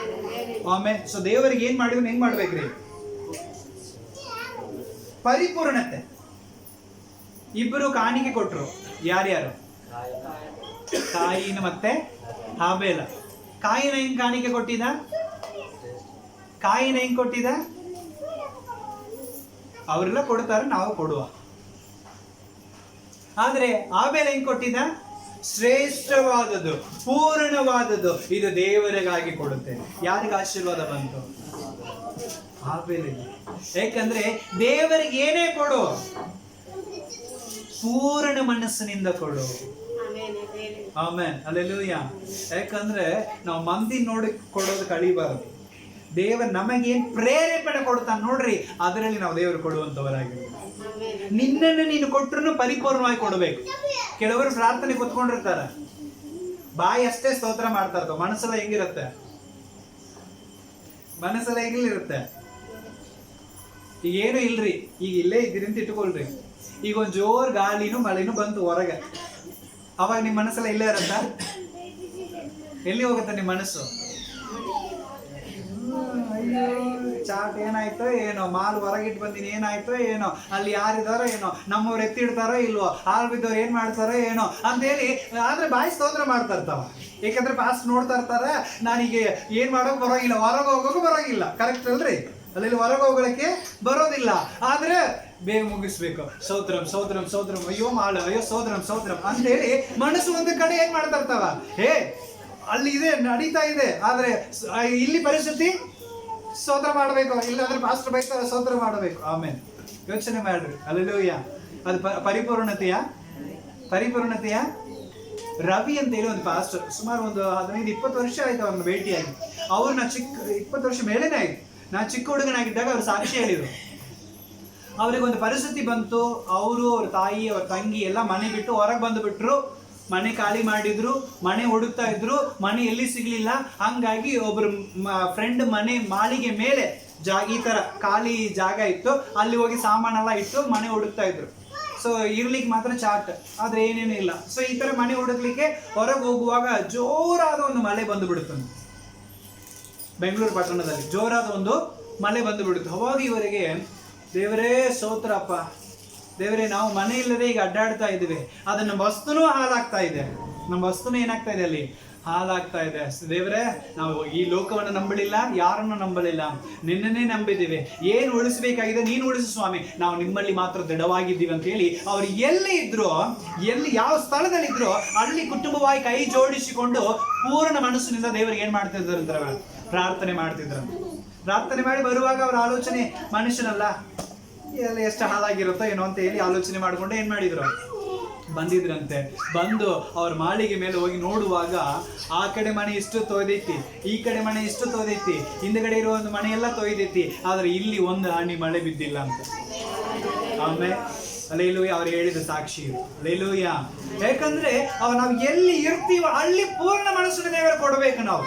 ಆಮೇಲೆ ಸೊ ದೇವರಿಗೆ ಏನ್ ಮಾಡಿದ್ರು, ಹೆಂಗ್ ಮಾಡ್ಬೇಕ್ರಿ? ಪರಿಪೂರ್ಣತೆ. ಇಬ್ಬರು ಕಾಣಿಕೆ ಕೊಟ್ರು. ಯಾರ್ಯಾರು? ಕಾಯಿನ ಮತ್ತೆ ಹಾಬೇಲ. ಕಾಯಿನ ಹೆಂಗ್ ಕಾಣಿಕೆ ಕೊಟ್ಟಿದ? ಅವರೆಲ್ಲ ಕೊಡ್ತಾರೆ, ನಾವು ಕೊಡುವ. ಆದ್ರೆ ಆಬೇಲ ಹೆಂಗ್ ಕೊಟ್ಟಿದ? ಶ್ರೇಷ್ಠವಾದದ್ದು, ಪೂರ್ಣವಾದದ್ದು, ಇದು ದೇವರಿಗಾಗಿ ಕೊಡುತ್ತೇನೆ. ಯಾರಿಗೆ ಆಶೀರ್ವಾದ ಬಂತು? ಆಬೇಲಿಗೆ. ಯಾಕಂದ್ರೆ ದೇವರಿಗೆ ಏನೇ ಕೊಡು, ಪೂರ್ಣ ಮನಸ್ಸಿನಿಂದ ಕೊಡು. Amen, hallelujah. ಯಾಕಂದ್ರೆ ನಾವು ಮಂದಿ ನೋಡಿ ಕೊಡೋದು ಕಳಿಬಾರದು. ದೇವರು ನಮಗೇನ್ ಪ್ರೇರೇಪಣೆ ಕೊಡ್ತಾನೆ ನೋಡ್ರಿ, ಅದರಲ್ಲಿ ನಾವು ದೇವರು ಕೊಡುವಂತವರಾಗಿರ್ಬೇಕು. ನಿನ್ನನ್ನು ನೀನು ಕೊಟ್ಟರು ಪರಿಪೂರ್ಣವಾಗಿ ಕೊಡಬೇಕು. ಕೆಲವರು ಪ್ರಾರ್ಥನೆ ಕೂತ್ಕೊಂಡಿರ್ತಾರೆ, ಬಾಯಿ ಅಷ್ಟೇ ಸ್ತೋತ್ರ ಮಾಡ್ತಾ ಇರ್ತಾವ, ಮನಸ್ಸೆಲ್ಲ ಹೆಂಗಿರುತ್ತೆ? ಮನಸ್ಸೆಲ್ಲ ಹೆಂಗಿರುತ್ತೆ? ಈಗ ಏನು ಇಲ್ರಿ, ಈಗ ಇಲ್ಲೇ ಇದ್ದೀರಿ ಅಂತ ಇಟ್ಕೊಳ್ರಿ. ಈಗ ಒಂದ್ ಜೋರ್ ಗಾಳಿನೂ ಮಳೆನೂ ಬಂತು ಹೊರಗೆ, ಅವಾಗ ನಿಮ್ ಮನಸ್ಸೆಲ್ಲ ಇಲ್ಲೇ ಇರತ್ತ? ಎಲ್ಲಿ ಹೋಗುತ್ತೆ ನಿಮ್ಮ ಮನಸ್ಸು? ಅಯ್ಯೋ ಚಾಟ್ ಏನಾಯ್ತೋ ಏನೋ, ಮಾಲ್ ಹೊರಗಿಟ್ಟು ಬಂದಿನಿ ಏನಾಯ್ತೋ ಏನೋ, ಅಲ್ಲಿ ಯಾರಿದಾರೋ ಏನೋ, ನಮ್ಮವ್ರು ಎತ್ತಿಡ್ತಾರೋ ಇಲ್ವೋ, ಹಾಲು ಬಿದ್ದವ್ರು ಏನ್ ಮಾಡ್ತಾರೋ ಏನೋ ಅಂತೇಳಿ ಆದ್ರೆ ಬಾಯಿ ಸ್ತೋತ್ರ ಮಾಡ್ತಾ ಇರ್ತಾವ. ಯಾಕಂದ್ರೆ ಪಾಸ್ಟ್ ನೋಡ್ತಾ ಇರ್ತಾರ, ನಾನೀಗ ಏನ್ ಮಾಡೋಕ್ ಬರೋಗಿಲ್ಲ, ಹೊರಗೆ ಹೋಗೋಕು ಬರೋಗಿಲ್ಲ. ಕರೆಕ್ಟ್ ಅಲ್ರಿ? ಅಲ್ಲಿ ಹೊರಗೆ ಹೋಗೋಕೆ ಬರೋದಿಲ್ಲ, ಆದ್ರೆ ಬೇಗ ಮುಗಿಸ್ಬೇಕು. ಸೋತ್ರಂ ಸೋತ್ರಂ ಸೋತ್ರಂ, ಅಯ್ಯೋ ಮಾಡು, ಅಯ್ಯೋ ಸೋತ್ರಂ ಸೋತ್ರಂ ಅಂತೇಳಿ ಮನಸ್ಸು ಒಂದು ಕಡೆ ಏನ್ ಮಾಡ್ತಾ ಇರ್ತಾವ, ಅಲ್ಲಿ ಇದೆ ನಡೀತಾ ಇದೆ, ಆದ್ರೆ ಇಲ್ಲಿ ಪರಿಸ್ಥಿತಿ ಸ್ತೋತ್ರ ಮಾಡಬೇಕು, ಇಲ್ಲಾಂದ್ರೆ ಪಾಸ್ಟರ್ ಬೈತಾರೆ ಸ್ತೋತ್ರ ಮಾಡಬೇಕು. ಆಮೇಲೆ ಯೋಚನೆ ಮಾಡ್ರಿ, ಹಲ್ಲೆಲೂಯಾ. ಅದು ಪರಿಪೂರ್ಣತೆಯ ರವಿ ಅಂತ ಹೇಳಿ ಒಂದು ಪಾಸ್ಟರ್, ಸುಮಾರು ಒಂದು 15-20 ವರ್ಷ ಆಯ್ತು ಅವ್ರನ್ನ ಭೇಟಿಯಾಗಿ. ಅವ್ರನ್ನ 20 ವರ್ಷ ಮೇಲೇನೆ ಆಯ್ತು. ನಾನು ಚಿಕ್ಕ ಹುಡುಗನಾಗಿದ್ದಾಗ ಅವ್ರು ಸಾಕ್ಷಿ ಹೇಳಿದ್ರು. ಅವ್ರಿಗೆ ಒಂದು ಪರಿಸ್ಥಿತಿ ಬಂತು, ಅವರು ಅವ್ರ ತಾಯಿ ಅವ್ರ ತಂಗಿ ಎಲ್ಲ ಮನೆ ಬಿಟ್ಟು ಹೊರಗೆ ಬಂದು ಬಿಟ್ರು, ಮನೆ ಖಾಲಿ ಮಾಡಿದ್ರು, ಮನೆ ಹುಡುಕ್ತಾ ಇದ್ರು, ಮನೆ ಎಲ್ಲಿ ಸಿಗ್ಲಿಲ್ಲ. ಹಂಗಾಗಿ ಒಬ್ರು ಫ್ರೆಂಡ್ ಮನೆ ಮಾಳಿಗೆ ಮೇಲೆ ಈ ತರ ಖಾಲಿ ಜಾಗ ಇತ್ತು, ಅಲ್ಲಿ ಹೋಗಿ ಸಾಮಾನೆಲ್ಲ ಇಟ್ಟು ಮನೆ ಹುಡುಕ್ತಾ ಇದ್ರು. ಸೊ ಇರ್ಲಿಕ್ಕೆ ಮಾತ್ರ ಚಾಟ್, ಆದ್ರೆ ಏನೇನು ಇಲ್ಲ. ಸೊ ಈ ತರ ಮನೆ ಹುಡುಕ್ಲಿಕ್ಕೆ ಹೊರಗೆ ಹೋಗುವಾಗ ಜೋರಾದ ಒಂದು ಮಳೆ ಬಂದು ಬಿಡುತ್ತೆ. ಬೆಂಗಳೂರು ಪಟ್ಟಣದಲ್ಲಿ ಜೋರಾದ ಒಂದು ಮಳೆ ಬಂದು ಬಿಡುತ್ತೆ. ಅವಾಗ ಇವರಿಗೆ ದೇವರೇ ಸ್ತೋತ್ರಪ್ಪ, ದೇವರೇ ನಾವು ಮನೆ ಇಲ್ಲದೆ ಈಗ ಅಡ್ಡಾಡ್ತಾ ಇದ್ದೀವಿ, ಅದು ನಮ್ಮ ವಸ್ತುನೂ ಹಾಳಾಗ್ತಾ ಇದೆ, ನಮ್ಮ ವಸ್ತುನೂ ಏನಾಗ್ತಾ ಇದೆ, ಅಲ್ಲಿ ಹಾಳಾಗ್ತಾ ಇದೆ. ದೇವರೇ ನಾವು ಈ ಲೋಕವನ್ನು ನಂಬಲಿಲ್ಲ, ಯಾರನ್ನು ನಂಬಲಿಲ್ಲ, ನಿನ್ನನ್ನೇ ನಂಬಿದ್ದೀವಿ. ಏನು ಉಳಿಸಬೇಕಾಗಿದೆ ನೀನು ಉಳಿಸು ಸ್ವಾಮಿ, ನಾವು ನಿಮ್ಮಲ್ಲಿ ಮಾತ್ರ ದೃಢವಾಗಿದ್ದೀವಿ ಅಂತ ಹೇಳಿ ಅವ್ರು ಎಲ್ಲಿ ಇದ್ರು, ಯಾವ ಸ್ಥಳದಲ್ಲಿ ಇದ್ರು ಅಲ್ಲಿ ಕುಟುಂಬವಾಗಿ ಕೈ ಜೋಡಿಸಿಕೊಂಡು ಪೂರ್ಣ ಮನಸ್ಸಿನಿಂದ ದೇವರಿಗೆ ಏನ್ ಮಾಡ್ತಿದ್ರು, ಪ್ರಾರ್ಥನೆ ಮಾಡ್ತಿದ್ರು. ಪ್ರಾರ್ಥನೆ ಮಾಡಿ ಬರುವಾಗ ಅವ್ರ ಆಲೋಚನೆ, ಮನುಷ್ಯನಲ್ಲ ಎಲ್ಲ ಎಷ್ಟು ಹಾಳಾಗಿರುತ್ತೋ ಏನೋ ಅಂತ ಹೇಳಿ ಆಲೋಚನೆ ಮಾಡಿಕೊಂಡು ಏನ್ ಮಾಡಿದ್ರು, ಬಂದಿದ್ರಂತೆ. ಬಂದು ಅವ್ರ ಮಾಳಿಗೆ ಮೇಲೆ ಹೋಗಿ ನೋಡುವಾಗ ಆ ಕಡೆ ಮನೆ ಇಷ್ಟು ತೊಯ್ದೈತಿ, ಈ ಕಡೆ ಮನೆ ಇಷ್ಟು ತೊಯ್ದೈತಿ, ಹಿಂದ್ಗಡೆ ಇರೋ ಒಂದು ಮನೆ ಎಲ್ಲ ತೊಯ್ದೈತಿ, ಆದ್ರೆ ಇಲ್ಲಿ ಒಂದು ಹನಿ ಮಳೆ ಬಿದ್ದಿಲ್ಲ ಅಂತ. ಆಮೇಲೆ ಹಲ್ಲೆಲೂಯಾ, ಅವ್ರು ಹೇಳಿದ ಸಾಕ್ಷಿ ಹಲ್ಲೆಲೂಯಾ. ಯಾಕಂದ್ರೆ ನಾವು ಎಲ್ಲಿ ಇರ್ತೀವೋ ಅಲ್ಲಿ ಪೂರ್ಣ ಮನಸ್ಸಿನ ದೇವರು ಕೊಡಬೇಕು. ನಾವು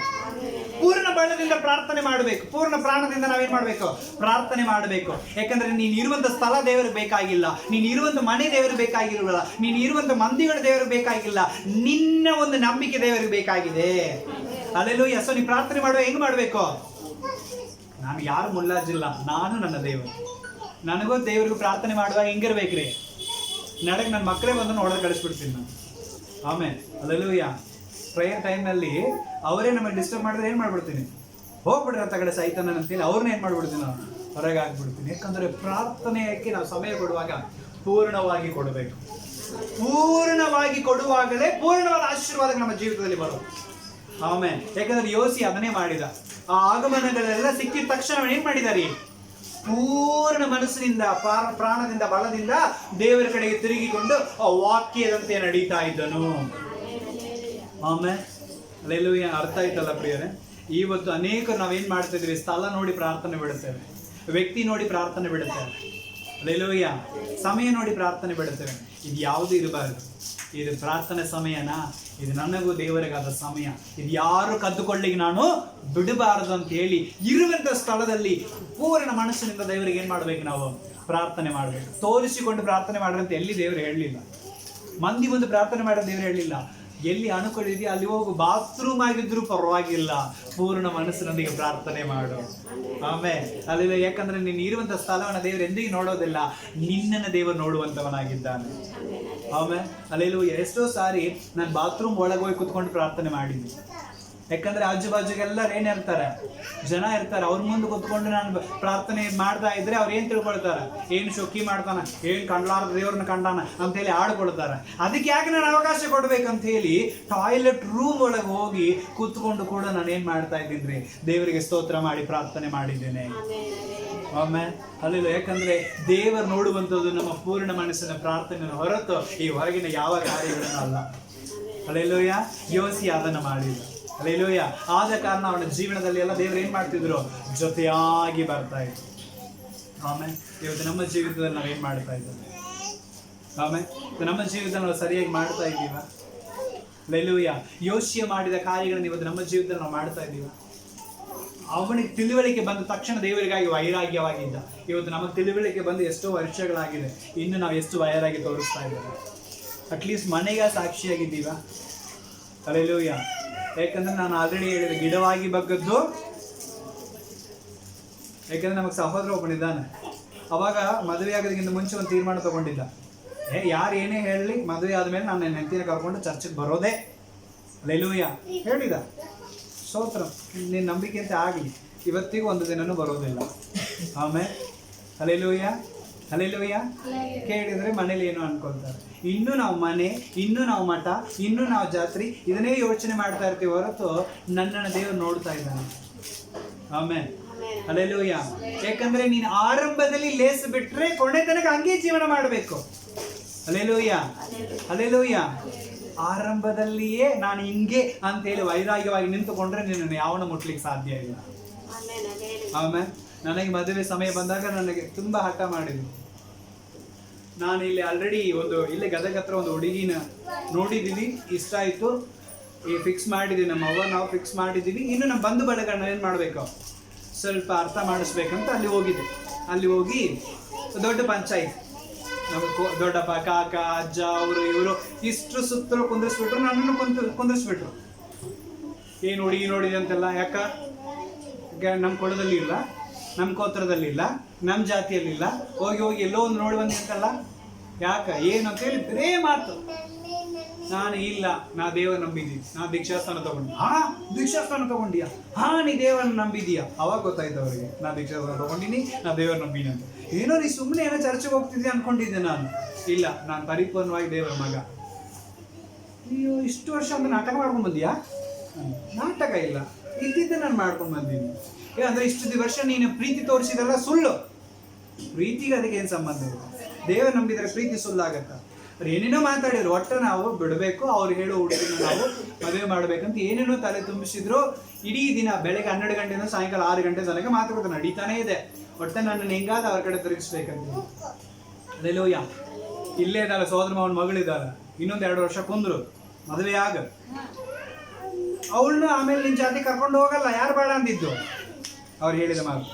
ಪೂರ್ಣ ಬಣ್ಣದಿಂದ ಪ್ರಾರ್ಥನೆ ಮಾಡಬೇಕು, ಪೂರ್ಣ ಪ್ರಾಣದಿಂದ ನಾವೇನ್ ಮಾಡ್ಬೇಕು, ಪ್ರಾರ್ಥನೆ ಮಾಡಬೇಕು. ಯಾಕಂದ್ರೆ ನೀನ್ ಇರುವಂತ ಸ್ಥಳ ದೇವರಿಗೆ ಬೇಕಾಗಿಲ್ಲ, ನೀನ್ ಇರುವಂತ ಮನೆ ದೇವರಿಗೆ ಬೇಕಾಗಿರಲ್ಲ, ನೀನ್ ಇರುವಂತ ಮಂದಿಗಳ ದೇವರಿಗೆ ಬೇಕಾಗಿಲ್ಲ, ನಿನ್ನ ಒಂದು ನಂಬಿಕೆ ದೇವರಿಗೆ ಬೇಕಾಗಿದೆ. ಹಲ್ಲೆಲೂಯಾ. ಸೊ ನೀ ಪ್ರಾರ್ಥನೆ ಮಾಡುವ ಹೆಂಗ್ ಮಾಡ್ಬೇಕು, ನಾನು ಯಾರು ಮುಲ್ಲಾಜಿಲ್ಲ, ನಾನು ನನ್ನ ದೇವರು, ನನಗೂ ದೇವರಿಗೂ ಪ್ರಾರ್ಥನೆ ಮಾಡುವಾಗ ಹೆಂಗಿರ್ಬೇಕ್ರಿ, ನಡಕ್ ನನ್ನ ಮಕ್ಕಳೇ ಬಂದು ನೋಡೋದು ಕಳಿಸ್ಬಿಡ್ತೀನಿ ನಾನು. ಆಮೇಲೆ ಹಲ್ಲೆಲೂಯಾ. ಪ್ರೇಯರ್ ಟೈಮ್ನಲ್ಲಿ ಅವರೇ ನಮಗೆ ಡಿಸ್ಟರ್ಬ್ ಮಾಡಿದ್ರೆ ಏನು ಮಾಡ್ಬಿಡ್ತೀನಿ, ಹೋಗ್ಬಿಡ್ರಿ ಅಂತ ಕಡೆ ಸೈತಾನ ಅಂತೇಳಿ ಅವ್ರನ್ನ ಏನು ಮಾಡ್ಬಿಡ್ತೀನಿ, ನಾವು ಹೊರಗೆ ಹಾಕ್ಬಿಡ್ತೀನಿ. ಯಾಕಂದರೆ ಪ್ರಾರ್ಥನೆಯಕ್ಕೆ ನಾವು ಸಮಯ ಕೊಡುವಾಗ ಪೂರ್ಣವಾಗಿ ಕೊಡಬೇಕು. ಪೂರ್ಣವಾಗಿ ಕೊಡುವಾಗಲೇ ಪೂರ್ಣವಾದ ಆಶೀರ್ವಾದ ನಮ್ಮ ಜೀವಿತದಲ್ಲಿ ಬರೋದು. ಆಮೇಲೆ ಯಾಕಂದ್ರೆ ಯೋಸಿ ಅದನ್ನೇ ಮಾಡಿದ. ಆ ಆಗಮನಗಳೆಲ್ಲ ಸಿಕ್ಕಿದ ತಕ್ಷಣ ಏನು ಮಾಡಿದಾರೆ, ಪೂರ್ಣ ಮನಸ್ಸಿನಿಂದ ಪ್ರಾಣದಿಂದ ಬಲದಿಂದ ದೇವರ ಕಡೆಗೆ ತಿರುಗಿಕೊಂಡು ಆ ವಾಕ್ಯದಂತೆ ನಡೀತಾ ಇದ್ದನು. ಆಮೇಲೆ ಹಲ್ಲೆಲೂಯಾ. ಅರ್ಥ ಆಯ್ತಲ್ಲ ಪ್ರಿಯರೇ? ಇವತ್ತು ಅನೇಕರು ನಾವೇನ್ ಮಾಡ್ತಾ ಇದೀವಿ, ಸ್ಥಳ ನೋಡಿ ಪ್ರಾರ್ಥನೆ ಬಿಡುತ್ತೇವೆ, ವ್ಯಕ್ತಿ ನೋಡಿ ಪ್ರಾರ್ಥನೆ ಬಿಡುತ್ತೇವೆ, ಹಲ್ಲೆಲೂಯಾ, ಸಮಯ ನೋಡಿ ಪ್ರಾರ್ಥನೆ ಬಿಡುತ್ತೇವೆ. ಇದು ಯಾವುದು ಇರಬಾರದು. ಇದು ಪ್ರಾರ್ಥನೆ ಸಮಯನಾ, ಇದು ನನಗೂ ದೇವರಿಗಾದ ಸಮಯ, ಇದು ಯಾರು ಕದ್ದುಕೊಳ್ಳಿಗೆ ನಾನು ಬಿಡಬಾರದು ಅಂತ ಹೇಳಿ ಇರುವಂತ ಸ್ಥಳದಲ್ಲಿ ಪೂರ್ಣ ಮನಸ್ಸಿನಿಂದ ದೇವರಿಗೆ ಏನ್ ಮಾಡ್ಬೇಕು, ನಾವು ಪ್ರಾರ್ಥನೆ ಮಾಡ್ಬೇಕು. ತೋರಿಸಿಕೊಂಡು ಪ್ರಾರ್ಥನೆ ಮಾಡ್ರಂತ ಎಲ್ಲಿ ದೇವರು ಹೇಳಲಿಲ್ಲ, ಮಂದಿ ಮುಂದೆ ಪ್ರಾರ್ಥನೆ ಮಾಡೋ ದೇವರು ಹೇಳಲಿಲ್ಲ. ಎಲ್ಲಿ ಅನುಕೂಲಿದೆಯೋ ಅಲ್ಲಿ ಹೋಗು, ಬಾತ್ರೂಮ್ ಆಗಿದ್ರು ಪರವಾಗಿಲ್ಲ, ಪೂರ್ಣ ಮನಸ್ಸಿನೊಂದಿಗೆ ಪ್ರಾರ್ಥನೆ ಮಾಡು. ಆಮೇಲೆ ಅಲ್ಲಿ, ಯಾಕಂದ್ರೆ ನೀನು ಇರುವಂತ ಸ್ಥಳವನ್ನ ದೇವರು ಎಂದಿಗೂ ನೋಡೋದಿಲ್ಲ, ನಿನ್ನನ್ನು ದೇವರು ನೋಡುವಂತವನಾಗಿದ್ದಾನೆ. ಆಮೇಲೆ ಅಲ್ಲೆಲ್ಲೂ ಎಷ್ಟೋ ಸಾರಿ ನಾನು ಬಾತ್ರೂಮ್ ಒಳಗೆ ಹೋಗಿ ಕುತ್ಕೊಂಡು ಪ್ರಾರ್ಥನೆ ಮಾಡಿದ್ದೆ. ಯಾಕಂದ್ರೆ ಆಜು ಬಾಜುಗೆಲ್ಲರೂ ಏನ್ ಇರ್ತಾರೆ, ಜನ ಇರ್ತಾರೆ, ಅವ್ರ ಮುಂದೆ ಕುತ್ಕೊಂಡು ನಾನು ಪ್ರಾರ್ಥನೆ ಮಾಡ್ತಾ ಇದ್ರೆ ಅವ್ರು ಏನ್ ತಿಳ್ಕೊಳ್ತಾರೆ, ಏನ್ ಶೋಕಿ ಮಾಡ್ತಾನ, ಏನ್ ಕಂಡ್ಲಾರ್ದ ದೇವ್ರನ್ನ ಕಂಡಾನ ಅಂತ ಹೇಳಿ ಆಡ್ಕೊಳ್ತಾರೆ. ಅದಕ್ಕೆ ಯಾಕೆ ನಾನು ಅವಕಾಶ ಕೊಡ್ಬೇಕಂತ ಹೇಳಿ ಟಾಯ್ಲೆಟ್ ರೂಮ್ ಒಳಗೆ ಹೋಗಿ ಕೂತ್ಕೊಂಡು ಕೂಡ ನಾನು ಏನ್ ಮಾಡ್ತಾ ಇದ್ದೀನಿ, ದೇವರಿಗೆ ಸ್ತೋತ್ರ ಮಾಡಿ ಪ್ರಾರ್ಥನೆ ಮಾಡಿದ್ದೇನೆ. ಆಮೇಲೆ ಅಲ್ಲಿಲ್ಲ, ಯಾಕಂದ್ರೆ ದೇವರು ನೋಡುವಂಥದ್ದು ನಮ್ಮ ಪೂರ್ಣ ಮನಸ್ಸಿನ ಪ್ರಾರ್ಥನೆಯನ್ನು ಹೊರತು ಈ ಹೊರಗಿನ ಯಾವ ಕಾರ್ಯಗಳನ್ನು ಅಲ್ಲ. ಹಲ್ಲೆಲೂಯ. ಯೋಸಿ ಅದನ್ನು ಮಾಡಿಲ್ಲ. ಹಲ್ಲೆಲೂಯ. ಆದ ಕಾರಣ ಅವನ ಜೀವನದಲ್ಲಿ ಎಲ್ಲ ದೇವರು ಏನ್ ಮಾಡ್ತಿದ್ರು, ಜೊತೆಯಾಗಿ ಬರ್ತಾ ಇದ್ರು. ಆಮೇಲೆ ಇವತ್ತು ನಮ್ಮ ಜೀವಿತದಲ್ಲಿ ನಾವೇನ್ ಮಾಡ್ತಾ ಇದ್ದೇವೆ? ಆಮೇಲೆ ನಮ್ಮ ಜೀವಿತದಲ್ಲಿ ನಾವು ಸರಿಯಾಗಿ ಮಾಡ್ತಾ ಇದ್ದೀವ? ಹಲ್ಲೆಲೂಯ. ಯೋಷಿಯ ಮಾಡಿದ ಕಾರ್ಯಗಳನ್ನು ಇವತ್ತು ನಮ್ಮ ಜೀವಿತದಲ್ಲಿ ನಾವು ಮಾಡ್ತಾ ಇದ್ದೀವ? ಅವನಿಗೆ ತಿಳುವಳಿಕೆ ಬಂದ ತಕ್ಷಣ ದೇವರಿಗಾಗಿ ವೈರಾಗ್ಯವಾಗಿದ್ದ. ಇವತ್ತು ನಮಗೆ ತಿಳುವಳಿಕೆ ಬಂದು ಎಷ್ಟೋ ವರ್ಷಗಳಾಗಿದೆ, ಇನ್ನು ನಾವು ಎಷ್ಟು ವೈರಾಗಿ ತೋರಿಸ್ತಾ ಇದ್ದೇವೆ? ಅಟ್ಲೀಸ್ಟ್ ಮನೆಗೆ ಸಾಕ್ಷಿಯಾಗಿದ್ದೀವ? ಹಲ್ಲೆಲೂಯ. ಯಾಕಂದ್ರೆ ನಾನು ಆಲ್ರೆಡಿ ಹೇಳಿದೆ, ಗಿಡವಾಗಿ ಬಗ್ಗದ್ದು. ಯಾಕಂದ್ರೆ ನಮಗೆ ಸಹೋದರ ಒಬ್ಬನಿದ್ದಾನೆ, ಅವಾಗ ಮದುವೆ ಆಗೋದಕ್ಕಿಂತ ಮುಂಚೆ ಒಂದು ತೀರ್ಮಾನ ತಗೊಂಡಿದ್ದ, ಯಾರು ಏನೇ ಹೇಳಲಿ ಮದುವೆ ಆದ್ಮೇಲೆ ನಾನು ನನ್ನ ಹೆಂಡತಿನ ಕರ್ಕೊಂಡು ಚರ್ಚಿಗೆ ಬರೋದೇ. ಹಲ್ಲೆಲೂಯ ಹೇಳಿದ. ಸ್ತೋತ್ರ. ನಿನ್ನ ನಂಬಿಕೆ ಅಂತ ಆಗಲಿ, ಇವತ್ತಿಗೂ ಒಂದು ದಿನನೂ ಬರೋದಿಲ್ಲ. ಆಮೇಲೆ ಹಲ್ಲೆಲೂಯ. ಹಲ್ಲೆಲೂಯ. ಕೇಳಿದ್ರೆ ಮನೇಲಿ ಏನು ಅನ್ಕೊಳ್ತಾರೆ, ಇನ್ನೂ ನಾವು ಮನೆ, ಇನ್ನೂ ನಾವು ಮಠ, ಇನ್ನೂ ನಾವು ಜಾತ್ರೆ, ಇದನ್ನೇ ಯೋಚನೆ ಮಾಡ್ತಾ ಇರ್ತೀವಿ ಹೊರತು ನನ್ನನ್ನು ದೇವರು ನೋಡ್ತಾ ಇದ್ದಾನೆ. ಆಮೇಲೆ ಹಲ್ಲೆಲೂಯ. ಯಾಕಂದ್ರೆ ನೀನು ಆರಂಭದಲ್ಲಿ ಲೇಸ್ ಬಿಟ್ರೆ ಕೊನೆ ತನಕ ಹಂಗೆ ಜೀವನ ಮಾಡಬೇಕು. ಹಲ್ಲೆಲೂಯ. ಹಲ್ಲೆಲೂಯ. ಆರಂಭದಲ್ಲಿಯೇ ನಾನು ಹಿಂಗೆ ಅಂತೇಳಿ ವೈರಾಗ್ಯವಾಗಿ ನಿಂತುಕೊಂಡ್ರೆ ನಿನ್ನನ್ನು ಯಾವನ ಮುಟ್ಲಿಕ್ಕೆ ಸಾಧ್ಯ ಇಲ್ಲ. ಆಮೇಲೆ ನನಗೆ ಮದುವೆ ಸಮಯ ಬಂದಾಗ ನನಗೆ ತುಂಬಾ ಹಠ ಮಾಡಿದ್ರು. ನಾನು ಇಲ್ಲಿ ಆಲ್ರೆಡಿ ಇಲ್ಲೇ ಗದಗ ಹತ್ರ ಒಂದು ಹುಡುಗಿನ ನೋಡಿದ್ದೀವಿ, ಇಷ್ಟ ಆಯಿತು, ಫಿಕ್ಸ್ ಮಾಡಿದ್ದೀವಿ, ನಮ್ಮ ಅವ್ವ ನಾವು ಫಿಕ್ಸ್ ಮಾಡಿದ್ದೀವಿ, ಇನ್ನು ನಮ್ಮ ಬಂಧು ಬಳಗಗಳನ್ನ ಏನು ಮಾಡಬೇಕು, ಸ್ವಲ್ಪ ಅರ್ಥ ಮಾಡಿಸ್ಬೇಕಂತ ಅಲ್ಲಿ ಹೋಗಿದ್ದೆ. ಅಲ್ಲಿ ಹೋಗಿ ದೊಡ್ಡ ಪಂಚಾಯತ್, ನಮಗೆ ದೊಡ್ಡಪ್ಪ, ಕಾಕ, ಅಜ್ಜ, ಅವರು ಇವರು ಇಷ್ಟು ಸುತ್ತಲೂ ಕುಂದಿಸ್ಬಿಟ್ರು, ನನ್ನನ್ನು ಕುಂದಿಸ್ಬಿಟ್ರು. ಏನು ಹುಡುಗಿ ನೋಡಿದೆ ಅಂತೆಲ್ಲ. ಯಾಕ ನಮ್ಮ ಕೊಡದಲ್ಲಿ ಇಲ್ಲ, ನಮ್ಮ ಕೋತ್ರದಲ್ಲಿ ಇಲ್ಲ, ನಮ್ಮ ಜಾತಿಯಲ್ಲಿ ಇಲ್ಲ, ಹೋಗಿ ಹೋಗಿ ಎಲ್ಲೋ ಒಂದು ನೋಡಿ ಬಂದಿ ಅಂತಲ್ಲ. ಯಾಕ ಏನು ಅಂತ ಹೇಳಿ ಬರೇ ಮಾತು. ನಾನು ಇಲ್ಲ, ನಾ ದೇವರ ನಂಬಿದ್ದೀನಿ, ನಾ ದೀಕ್ಷಾಸ್ಥಾನ ತಗೊಂಡು. ದೀಕ್ಷಾಸ್ಥಾನ ತಗೊಂಡಿಯಾ? ನೀ ದೇವರನ್ನ ನಂಬಿದೀಯಾ? ಅವಾಗ ಗೊತ್ತಾಯ್ತು ಅವರಿಗೆ, ನಾ ದೀಕ್ಷಾಸ್ಥಾನ ತಗೊಂಡಿನಿ, ನಾ ದೇವರ ನಂಬಿನಿ ಅಂತ. ಏನೋ ನೀ ಸುಮ್ಮನೆ ಏನೋ ಚರ್ಚೆಗೆ ಹೋಗ್ತಿದ್ದೆ ಅನ್ಕೊಂಡಿದ್ದೆ ನಾನು. ಇಲ್ಲ, ನಾನು ಪರಿಪೂರ್ಣವಾಗಿ ದೇವರ ಮಗ. ಅಯ್ಯೋ, ಇಷ್ಟು ವರ್ಷ ಅಂತ ನಾಟಕ ಮಾಡ್ಕೊಂಡು ಬಂದಿಯಾ? ನಾಟಕ ಇಲ್ಲ, ಇದ್ದಿದ್ದೆ ನಾನು ಮಾಡ್ಕೊಂಡು ಬಂದೀನಿ. ಅಂದ್ರೆ ಇಷ್ಟು ವರ್ಷ ನೀನು ಪ್ರೀತಿ ತೋರಿಸಿದಲ್ಲ ಸುಳ್ಳು. ಪ್ರೀತಿಗೆ ಅದಕ್ಕೆ ಏನು ಸಂಬಂಧ ಇದೆ? ದೇವರು ನಂಬಿದರೆ ಪ್ರೀತಿ ಸುಳ್ಳಾಗತ್ತ? ಅವ್ರು ಏನೇನೋ ಮಾತಾಡಿದ್ರು, ಒಟ್ಟು ನಾವು ಬಿಡಬೇಕು, ಅವ್ರು ಹೇಳೋ ಹುಡುಗಿನ ನಾವು ಮದುವೆ ಮಾಡ್ಬೇಕಂತ ಏನೇನೋ ತಲೆ ತುಂಬಿಸಿದ್ರು. ಇಡೀ ದಿನ ಬೆಳಗ್ಗೆ 12 ಗಂಟೆಯಿಂದ ಸಾಯಂಕಾಲ 6 ಗಂಟೆ ತನಕ ಮಾತುಕತೆ ನಡೀತಾನೇ ಇದೆ. ಒಟ್ಟು ನನ್ನನ್ನು ಹೆಂಗಾದ ಅವ್ರ ಕಡೆ ತಿರುಗಿಸ್ಬೇಕಂತ. ಹಲ್ಲೆಲೂಯ. ಇಲ್ಲೇ ಇದ್ದಾಳೆ, ಸೋದರ ಮಾವನ ಮಗಳಿದ್ದಾಳೆ, ಇನ್ನೊಂದು 2 ವರ್ಷ ಕುಂದ್ರು ಮದುವೆ ಆಗ. ಅವಳನ್ನ ಆಮೇಲೆ ನಿನ್ನ ಜಾತಿ ಕರ್ಕೊಂಡು ಹೋಗಲ್ಲ, ಯಾರು ಬೇಡ ಅಂದಿದ್ದು? ಅವ್ರು ಹೇಳಿದ ಮಾತು,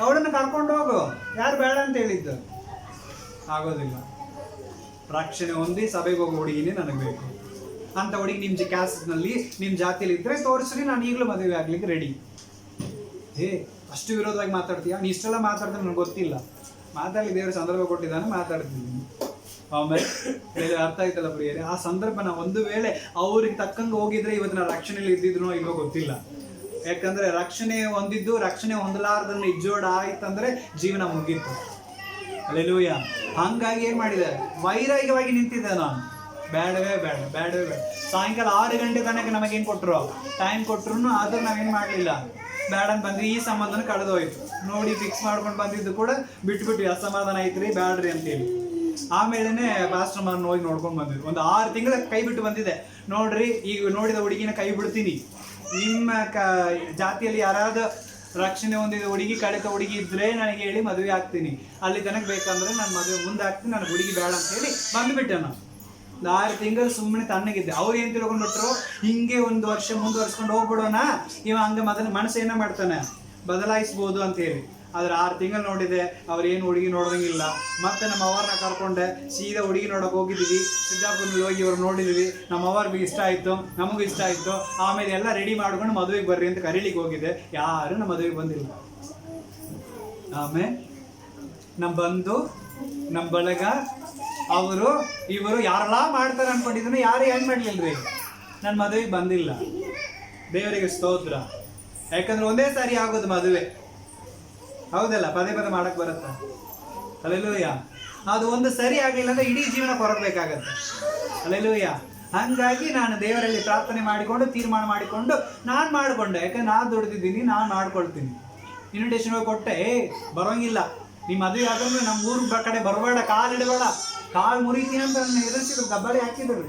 ಅವಳನ್ನು ಕರ್ಕೊಂಡು ಹೋಗು, ಯಾರು ಬೇಡ ಅಂತ ಹೇಳಿದ್ದು? ಆಗೋದಿಲ್ಲ. ರಕ್ಷಣೆ ಹೊಂದಿ ಸಭೆಗೆ ಹೋಗೋ ಹುಡುಗಿನೇ ನನಗೆ ಬೇಕು ಅಂತ ಹುಡುಗಿ ನಿಮ್ಮ ಕ್ಯಾಸ್ಟ್ನಲ್ಲಿ, ನಿಮ್ಮ ಜಾತಿಯಲ್ಲಿ ಇದ್ರೆ ತೋರಿಸ್ರಿ, ನಾನು ಈಗಲೂ ಮದುವೆ ಆಗ್ಲಿಕ್ಕೆ ರೆಡಿ. ಅಷ್ಟು ವಿರೋಧವಾಗಿ ಮಾತಾಡ್ತೀಯಾ? ನೀ ಇಷ್ಟೆಲ್ಲ ಮಾತಾಡಿದ್ರೆ ನನಗೆ ಗೊತ್ತಿಲ್ಲ, ಮಾತಾಡಲಿ, ದೇವರು ಸಂದರ್ಭ ಕೊಟ್ಟಿದ್ದಾನೆ, ಮಾತಾಡ್ತೀನಿ. ಆಮೇಲೆ ಅರ್ಥ ಆಯ್ತಲ್ಲ ಪ್ರಿಯರೇ, ಆ ಸಂದರ್ಭನ ಒಂದು ವೇಳೆ ಅವ್ರಿಗೆ ತಕ್ಕಂಗೆ ಹೋಗಿದ್ರೆ ಇವತ್ತು ನಾನು ರಕ್ಷಣೆಯಲ್ಲಿ ಇದ್ದಿದ್ರು ಇಲ್ಲೋ ಗೊತ್ತಿಲ್ಲ. ಯಾಕಂದ್ರೆ ರಕ್ಷಣೆ ಹೊಂದಿದ್ದು ರಕ್ಷಣೆ ಹೊಂದಲಾರ್ದನ್ನ ಇಜ್ಜೋಡ ಆಯ್ತಂದ್ರೆ ಜೀವನ ಮುಗೀತು. ಹಲ್ಲೆಲೂಯ. ಹಂಗಾಗಿ ಏನ್ ಮಾಡಿದೆ, ವೈರಾಗ್ಯವಾಗಿ ನಿಂತಿದ್ದೆ ನಾನು. ಬೇಡವೇ ಬೇಡ, ಬೇಡವೇ ಬೇಡ. ಸಾಯಂಕಾಲ 6 ಗಂಟೆ ತನಕ ನಮಗೇನು ಕೊಟ್ಟರು, ಟೈಮ್ ಕೊಟ್ಟರು, ಆದ್ರೂ ನಾವೇನು ಮಾಡಲಿಲ್ಲ, ಬೇಡ ಅಂತ ಬಂದ್ವಿ. ಈ ಸಂಬಂಧನ ಕಳೆದೋಯ್ತು. ನೋಡಿ ಫಿಕ್ಸ್ ಮಾಡ್ಕೊಂಡು ಬಂದಿದ್ದು ಕೂಡ ಬಿಟ್ಬಿಟ್ವಿ, ಅಸಮಾಧಾನ ಐತ್ರಿ, ಬ್ಯಾಡ್ರಿ ಅಂತೇಳಿ. ಆಮೇಲೆ ಪಾಸ್ಟರ್ ಮಾರನ್ನ ಹೋಗಿ ನೋಡ್ಕೊಂಡು ಬಂದಿದ್ವಿ. ಒಂದು 6 ತಿಂಗಳ ಕೈ ಬಿಟ್ಟು ಬಂದಿದೆ. ನೋಡ್ರಿ, ಈಗ ನೋಡಿದ ಹುಡುಗಿನ ಕೈ ಬಿಡ್ತೀನಿ, ನಿಮ್ಮ ಜಾತಿಯಲ್ಲಿ ಯಾರಾದ್ರೂ ರಕ್ಷಣೆ ಹೊಂದಿದ ಹುಡುಗಿ, ಕಳೆದ ಹುಡುಗಿ ಇದ್ರೆ ನನಗೆ ಹೇಳಿ ಮದುವೆ ಆಗ್ತೀನಿ, ಅಲ್ಲಿ ತನಕ ಬೇಕಂದ್ರೆ ನಾನು ಮದುವೆ ಮುಂದೆ ಆಗ್ತೀನಿ, ನನಗೆ ಹುಡುಗಿ ಬೇಡ ಅಂತ ಹೇಳಿ ಬಂದುಬಿಟ್ಟೆ ನಾನು. 6 ತಿಂಗಳು ಸುಮ್ಮನೆ ತಣ್ಣಗಿದ್ದೆ. ಅವ್ರು ಏನು ತಿಳ್ಕೊಂಡ್ಬಿಟ್ರು, ಹಿಂಗೆ 1 ವರ್ಷ ಮುಂದುವರ್ಸ್ಕೊಂಡು ಹೋಗ್ಬಿಡೋಣ, ಇವ ಹಂಗೆ ಮನಸ್ಸು ಏನೋ ಮಾಡ್ತಾನೆ, ಬದಲಾಯಿಸ್ಬೋದು ಅಂತೇಳಿ. ಆದ್ರೆ 6 ತಿಂಗಳು ನೋಡಿದೆ, ಅವ್ರೇನು ಹುಡುಗಿ ನೋಡೋದಂಗಿಲ್ಲ. ಮತ್ತೆ ನಮ್ಮ ಅವ್ರನ್ನ ಕರ್ಕೊಂಡೆ, ಸೀದಾ ಹುಡುಗಿ ನೋಡೋಕೆ ಹೋಗಿದ್ದೀವಿ. ಸಿದ್ದಾಪುರದಲ್ಲಿ ಹೋಗಿ ಇವ್ರು ನೋಡಿದ್ವಿ, ನಮ್ಮ ಅವ್ರಿಗೆ ಇಷ್ಟ ಆಯಿತು, ನಮಗೂ ಇಷ್ಟ ಆಯಿತು. ಆಮೇಲೆ ಎಲ್ಲ ರೆಡಿ ಮಾಡ್ಕೊಂಡು ಮದುವೆಗೆ ಬರ್ರಿ ಅಂತ ಕರೀಲಿಕ್ಕೆ ಹೋಗಿದ್ದೆ. ಯಾರು ನಮ್ಮ ಮದುವೆಗೆ ಬಂದಿಲ್ಲ. ಆಮೇಲೆ ನಮ್ಮ ಬಂಧು, ನಮ್ಮ ಬಳಗ, ಅವರು ಇವರು ಯಾರೆಲ್ಲ ಮಾಡ್ತಾರೆ ಅನ್ಕೊಂಡಿದ್ರು, ಯಾರು ಏನು ಮಾಡಲಿಲ್ರಿ, ನನ್ನ ಮದುವೆಗೆ ಬಂದಿಲ್ಲ. ದೇವರಿಗೆ ಸ್ತೋತ್ರ. ಯಾಕಂದ್ರೆ ಒಂದೇ ಸಾರಿ ಆಗೋದು ಮದುವೆ, ಹೌದಲ್ಲ? ಪದೇ ಪದೇ ಮಾಡಕ್ ಬರುತ್ತ? ಹಲ್ಲೆಲೂಯ. ಅದು ಒಂದು ಸರಿ ಆಗಲಿಲ್ಲ ಅಂದ್ರೆ ಇಡೀ ಜೀವನ ಕೊರಗಬೇಕಾಗತ್ತೆ. ಹಲ್ಲೆಲೂಯ. ಹಂಗಾಗಿ ನಾನು ದೇವರಲ್ಲಿ ಪ್ರಾರ್ಥನೆ ಮಾಡಿಕೊಂಡು ತೀರ್ಮಾನ ಮಾಡಿಕೊಂಡು ನಾನು ಮಾಡಿಕೊಂಡೆ. ಯಾಕಂದ್ರೆ ನಾನು ದುಡ್ದಿದ್ದೀನಿ, ನಾನು ಮಾಡ್ಕೊಳ್ತೀನಿ. ಇನ್ವಿಟೇಷನ್ ಹೋಗಿ ಕೊಟ್ಟೆ, ಬರೋಂಗಿಲ್ಲ, ನಿಮ್ಮ ಮದುವೆ ಆದ್ರೆ ನಮ್ಮ ಊರ ಕಡೆ ಬರಬೇಡ, ಕಾಲು ಇಡಬೇಡ, ಕಾಲು ಮುರಿತೀನಿ ಅಂತ ನನ್ನ ಹೆದರ್ಸಿದ್ರು, ಗಬ್ಬಾಳಿ ಹಾಕಿದ್ರು.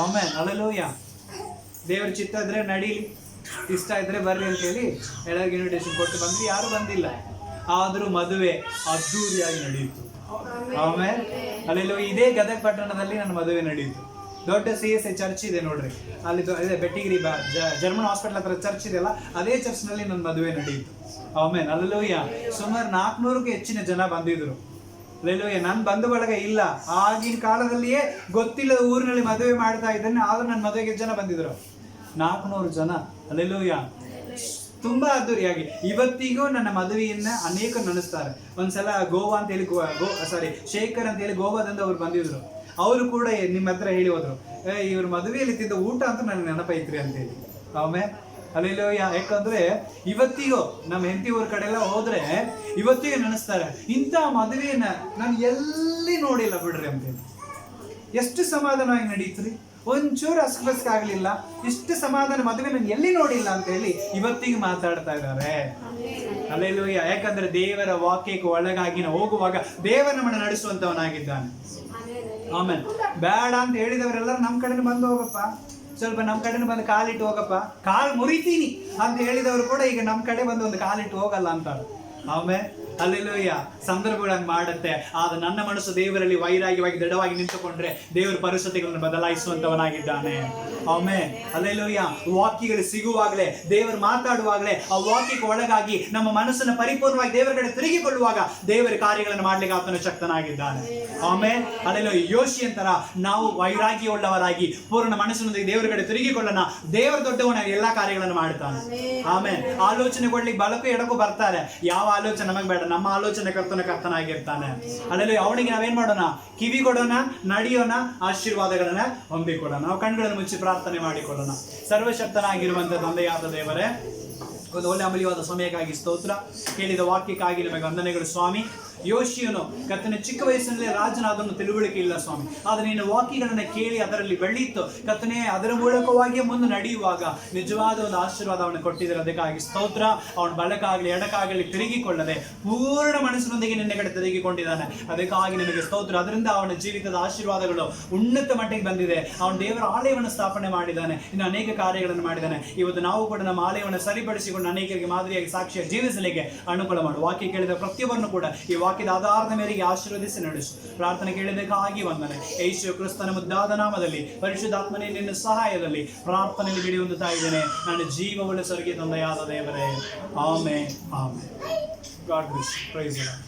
ಆಮೇನ್ ಹಲ್ಲೆಲೂಯಾ. ದೇವ್ರ ಚಿತ್ತ ಇದ್ರೆ ನಡೀಲಿ, ಇಷ್ಟ ಇದ್ರೆ ಬರ್ರಿ ಅಂತ ಹೇಳಿ ಎಲ್ಲರಿಗೂ ಇನ್ವಿಟೇಷನ್ ಕೊಟ್ಟು ಬಂದ್ರಿ, ಯಾರು ಬಂದಿಲ್ಲ. ಆದ್ರೂ ಮದುವೆ ಅದ್ದೂರಿಯಾಗಿ ನಡೆಯಿತು. ಆಮೇಲೆ ಹಲ್ಲೆಲೂಯಾ. ಇದೇ ಗದಗ ಪಟ್ಟಣದಲ್ಲಿ ನನ್ನ ಮದುವೆ ನಡೆಯಿತು. ದೊಡ್ಡ CSI ಚರ್ಚ್ ಇದೆ ನೋಡ್ರಿ, ಅಲ್ಲಿ ಇದೆ ಬೆಟ್ಟಿಗಿರಿ ಜರ್ಮನ್ ಹಾಸ್ಪಿಟಲ್ ಹತ್ರ ಚರ್ಚ್ ಇದೆಯಲ್ಲ, ಅದೇ ಚರ್ಚ್ನಲ್ಲಿ ನನ್ನ ಮದುವೆ ನಡೆಯಿತು. ಆಮೇಲೆ ಹಲ್ಲೆಲೂಯಾ. ಸುಮಾರು 400ಕ್ಕೂ ಹೆಚ್ಚಿನ ಜನ ಬಂದಿದ್ರು. ಹಲ್ಲೆಲೂಯಾ. ನನ್ನ ಬಂಧು ಬಳಗ ಇಲ್ಲ, ಆಗಿನ ಕಾಲದಲ್ಲಿಯೇ ಗೊತ್ತಿಲ್ಲದ ಊರಿನಲ್ಲಿ ಮದುವೆ ಮಾಡ್ತಾ ಇದ್ದೇನೆ, ಆದ್ರೂ ನನ್ನ ಮದುವೆಗೆ ಜನ ಬಂದಿದ್ರು, 400 ಜನ. ಹಲ್ಲೆಲೂಯಾ. ತುಂಬಾ ಅದ್ದೂರಿಯಾಗಿ ಇವತ್ತಿಗೂ ನನ್ನ ಮದುವೆಯನ್ನ ಅನೇಕರು ನೆನೆಸ್ತಾರೆ. ಒಂದ್ಸಲ ಗೋವಾ ಅಂತ ಹೇಳಿ ಶೇಖರ್ ಅಂತ ಹೇಳಿ ಗೋವಾದಿಂದ ಅವ್ರು ಬಂದಿದ್ರು. ಅವರು ಕೂಡ ನಿಮ್ಮ ಹತ್ರ ಹೇಳಿ ಹೋದ್ರು, ಇವ್ರ ಮದುವೆಯಲ್ಲಿ ತಿಂದ ಊಟ ಅಂತ ನನಗೆ ನೆನಪೈತ್ರಿ ಅಂತೇಳಿ. ಆಮೇಲೆ ಹಲ್ಲೆಲೂಯಾ. ಯಾಕಂದ್ರೆ ಇವತ್ತಿಗೂ ನಮ್ಮ ಹೆಂಡತಿ ಊರ ಕಡೆ ಎಲ್ಲ ಹೋದ್ರೆ ಇವತ್ತಿಗೂ ನೆನೆಸ್ತಾರೆ, ಇಂಥ ಮದುವೆಯನ್ನ ನಾನು ಎಲ್ಲಿ ನೋಡಿಲ್ಲ ಬಿಡ್ರಿ ಅಂತೇಳಿ. ಎಷ್ಟು ಸಮಾಧಾನವಾಗಿ ನಡೀತ್ರಿ, ಒಂಚೂರು ಅಸ್ಕಬಸ್ಕ ಆಗ್ಲಿಲ್ಲ, ಇಷ್ಟು ಸಮಾಧಾನ ಮದುವೆ ನಾನು ಎಲ್ಲಿ ನೋಡಿಲ್ಲ ಅಂತ ಹೇಳಿ ಇವತ್ತಿಗೂ ಮಾತಾಡ್ತಾ ಇದ್ದಾರೆ. ಹಲ್ಲೆಲೂಯಾ. ಯಾಕಂದ್ರೆ ದೇವರ ವಾಕ್ಯಕ್ಕೆ ಒಳಗಾಗಿ ನಾವು ಹೋಗುವಾಗ ದೇವರ ನಮ್ಮನ್ನು ನಡೆಸುವಂತವನಾಗಿದ್ದಾನೆ. ಆಮೇಲೆ ಬೇಡ ಅಂತ ಹೇಳಿದವರೆಲ್ಲರೂ ನಮ್ಮ ಕಡೆನೇ ಬಂದು ಹೋಗಪ್ಪ, ಸ್ವಲ್ಪ ನಮ್ಮ ಕಡೆನೇ ಬಂದು ಕಾಲಿಟ್ಟು ಹೋಗಪ್ಪ, ಕಾಲು ಮುರಿತೀನಿ ಅಂತ ಹೇಳಿದವರು ಕೂಡ ಈಗ ನಮ್ಮ ಕಡೆ ಬಂದು ಒಂದು ಕಾಲಿಟ್ಟು ಹೋಗಲ್ಲ ಅಂತಾಳೆ. ಆಮೇಲೆ ಹಲ್ಲೆಲೂಯಾ. ಸಂದರ್ಭಗಳಂಗೆ ಮಾಡುತ್ತೆ. ಆದ ನನ್ನ ಮನಸ್ಸು ದೇವರಲ್ಲಿ ವೈರಾಗ್ಯವಾಗಿ ದೃಢವಾಗಿ ನಿಂತುಕೊಂಡ್ರೆ ದೇವರ ಪರಿಸ್ಥಿತಿಗಳನ್ನು ಬದಲಾಯಿಸುವಂತವನಾಗಿದ್ದಾನೆ. ಆಮೇಲೆ ಹಲ್ಲೆಲೂಯಾ. ವಾಕ್ಯಗಳು ಸಿಗುವಾಗಲೇ, ದೇವರು ಮಾತಾಡುವಾಗಲೇ ಆ ವಾಕ್ಯಕ್ಕೆ ಒಳಗಾಗಿ ನಮ್ಮ ಮನಸ್ಸನ್ನು ಪರಿಪೂರ್ಣವಾಗಿ ದೇವರ ಕಡೆ ತಿರುಗಿಕೊಳ್ಳುವಾಗ ದೇವರ ಕಾರ್ಯಗಳನ್ನು ಮಾಡ್ಲಿಕ್ಕೆ ಆತನು ಶಕ್ತನಾಗಿದ್ದಾನೆ. ಆಮೇಲೆ ಹಲ್ಲೆಲೂಯಾ. ಯೋಷಿಯಂತರ ನಾವು ವೈರಾಗ್ಯವುಳ್ಳವರಾಗಿ ಪೂರ್ಣ ಮನಸ್ಸಿನೊಂದಿಗೆ ದೇವರ ಕಡೆ ತಿರುಗಿಕೊಳ್ಳೋಣ. ದೇವರ ದೊಡ್ಡವನಾಗಿ ಎಲ್ಲಾ ಕಾರ್ಯಗಳನ್ನು ಮಾಡ್ತಾನೆ. ಆಮೇಲೆ ಆಲೋಚನೆ ಕೊಡ್ಲಿಕ್ಕೆ ಬಲಕ್ಕೂ ಎಡಕ್ಕೂ ಬರ್ತಾರೆ, ಯಾವ ಆಲೋಚನೆ ನಮಗೆ ಬೇಡ, ನಮ್ಮ ಆಲೋಚನೆ ಕರ್ತನಾಗಿರ್ತಾನೆ. ಹಲ್ಲೆಲೂಯಾ. ಅವನಿಗೆ ನಾವೇನ್ ಮಾಡೋಣ, ಕಿವಿ ಕೊಡೋಣ, ನಡೆಯೋಣ, ಆಶೀರ್ವಾದಗಳನ್ನ ಹೊಂದಿಕೊಳ್ಳೋಣ. ನಾವು ಕಣ್ಗಳನ್ನು ಮುಚ್ಚಿ ಪ್ರಾರ್ಥನೆ ಮಾಡಿಕೊಳ್ಳೋಣ. ಸರ್ವಶಕ್ತನಾಗಿರುವಂತ ತಂದೆಯಾದ ದೇವರೇ, ಒಂದು ಒಳ್ಳೆ ಅಮೂಲ್ಯವಾದ ಸಮಯಕ್ಕಾಗಿ ಸ್ತೋತ್ರ. ಕೇಳಿದ ವಾಕ್ಯಕ್ಕಾಗಿ ನಿಮಗೆ ವಂದನೆಗಳು ಸ್ವಾಮಿ. ಯೋಷಿಯನು ಕರ್ತನ ಚಿಕ್ಕ ವಯಸ್ಸಿನಲ್ಲಿ ರಾಜನಾದನ್ನು ತಿಳುವಳಿಕೆ ಇಲ್ಲ ಸ್ವಾಮಿ, ಆದರೆ ನೀನು ವಾಕ್ಯಗಳನ್ನು ಕೇಳಿ ಅದರಲ್ಲಿ ಬೆಳೆಯಿತು ಕರ್ತನೆ, ಅದರ ಮೂಲಕವಾಗಿಯೇ ಮುಂದೆ ನಡೆಯುವಾಗ ನಿಜವಾದ ಒಂದು ಆಶೀರ್ವಾದ ಅವನು ಕೊಟ್ಟಿದ್ದಾರೆ. ಅದಕ್ಕಾಗಿ ಸ್ತೋತ್ರ. ಅವನ ಬಲಕ್ಕಾಗಲಿ ಎಡಕ್ಕಾಗಲಿ ತಿರುಗಿಕೊಳ್ಳದೆ ಪೂರ್ಣ ಮನಸ್ಸಿನೊಂದಿಗೆ ನಿನ್ನ ಕಡೆ ತಿರುಗಿಕೊಂಡಿದ್ದಾನೆ. ಅದಕ್ಕಾಗಿ ನಿನಗೆ ಸ್ತೋತ್ರ. ಅದರಿಂದ ಅವನ ಜೀವಿತದ ಆಶೀರ್ವಾದಗಳು ಉನ್ನತ ಮಟ್ಟಿಗೆ ಬಂದಿದೆ. ಅವನ ದೇವರ ಆಲಯವನ್ನು ಸ್ಥಾಪನೆ ಮಾಡಿದ್ದಾನೆ, ಇನ್ನು ಅನೇಕ ಕಾರ್ಯಗಳನ್ನು ಮಾಡಿದ್ದಾನೆ. ಇವತ್ತು ನಾವು ಕೂಡ ನಮ್ಮ ಆಲಯವನ್ನು ಸರಿಪಡಿಸಿಕೊಂಡು ಅನೇಕರಿಗೆ ಮಾದರಿಯಾಗಿ ಸಾಕ್ಷಿಯಾಗಿ ಜೀವಿಸಲಿಕ್ಕೆ ಅನುಕೂಲ ಮಾಡು. ವಾಕ್ಯ ಕೇಳಿದ ಪ್ರತಿಯೊಬ್ಬರನ್ನು ಕೂಡ ಈ ವಾಕ್ಯದ ಆಧಾರದ ಮೇರೆಗೆ ಆಶೀರ್ವದಿಸಿ ನಡೆಸು. ಪ್ರಾರ್ಥನೆ ಕೇಳಬೇಕಾಗಿ ವಂದನೆ. ಯೇಸು ಕ್ರಿಸ್ತನ ಮುದ್ದಾದ ನಾಮದಲ್ಲಿ ಪರಿಶುದ್ಧಾತ್ಮನೇ ನಿನ್ನ ಸಹಾಯದಲ್ಲಿ ಪ್ರಾರ್ಥನೆಯಲ್ಲಿ ಬಿಡಿ ಹೊಂದುತ್ತಾ ಇದ್ದೇನೆ. ನಾನು ಜೀವವುಳ್ಳ ಸ್ವರ್ಗೀಯ ತಂದೆಯಾದ ದೇವರೇ. Amen. Amen. God bless. Praise the lord.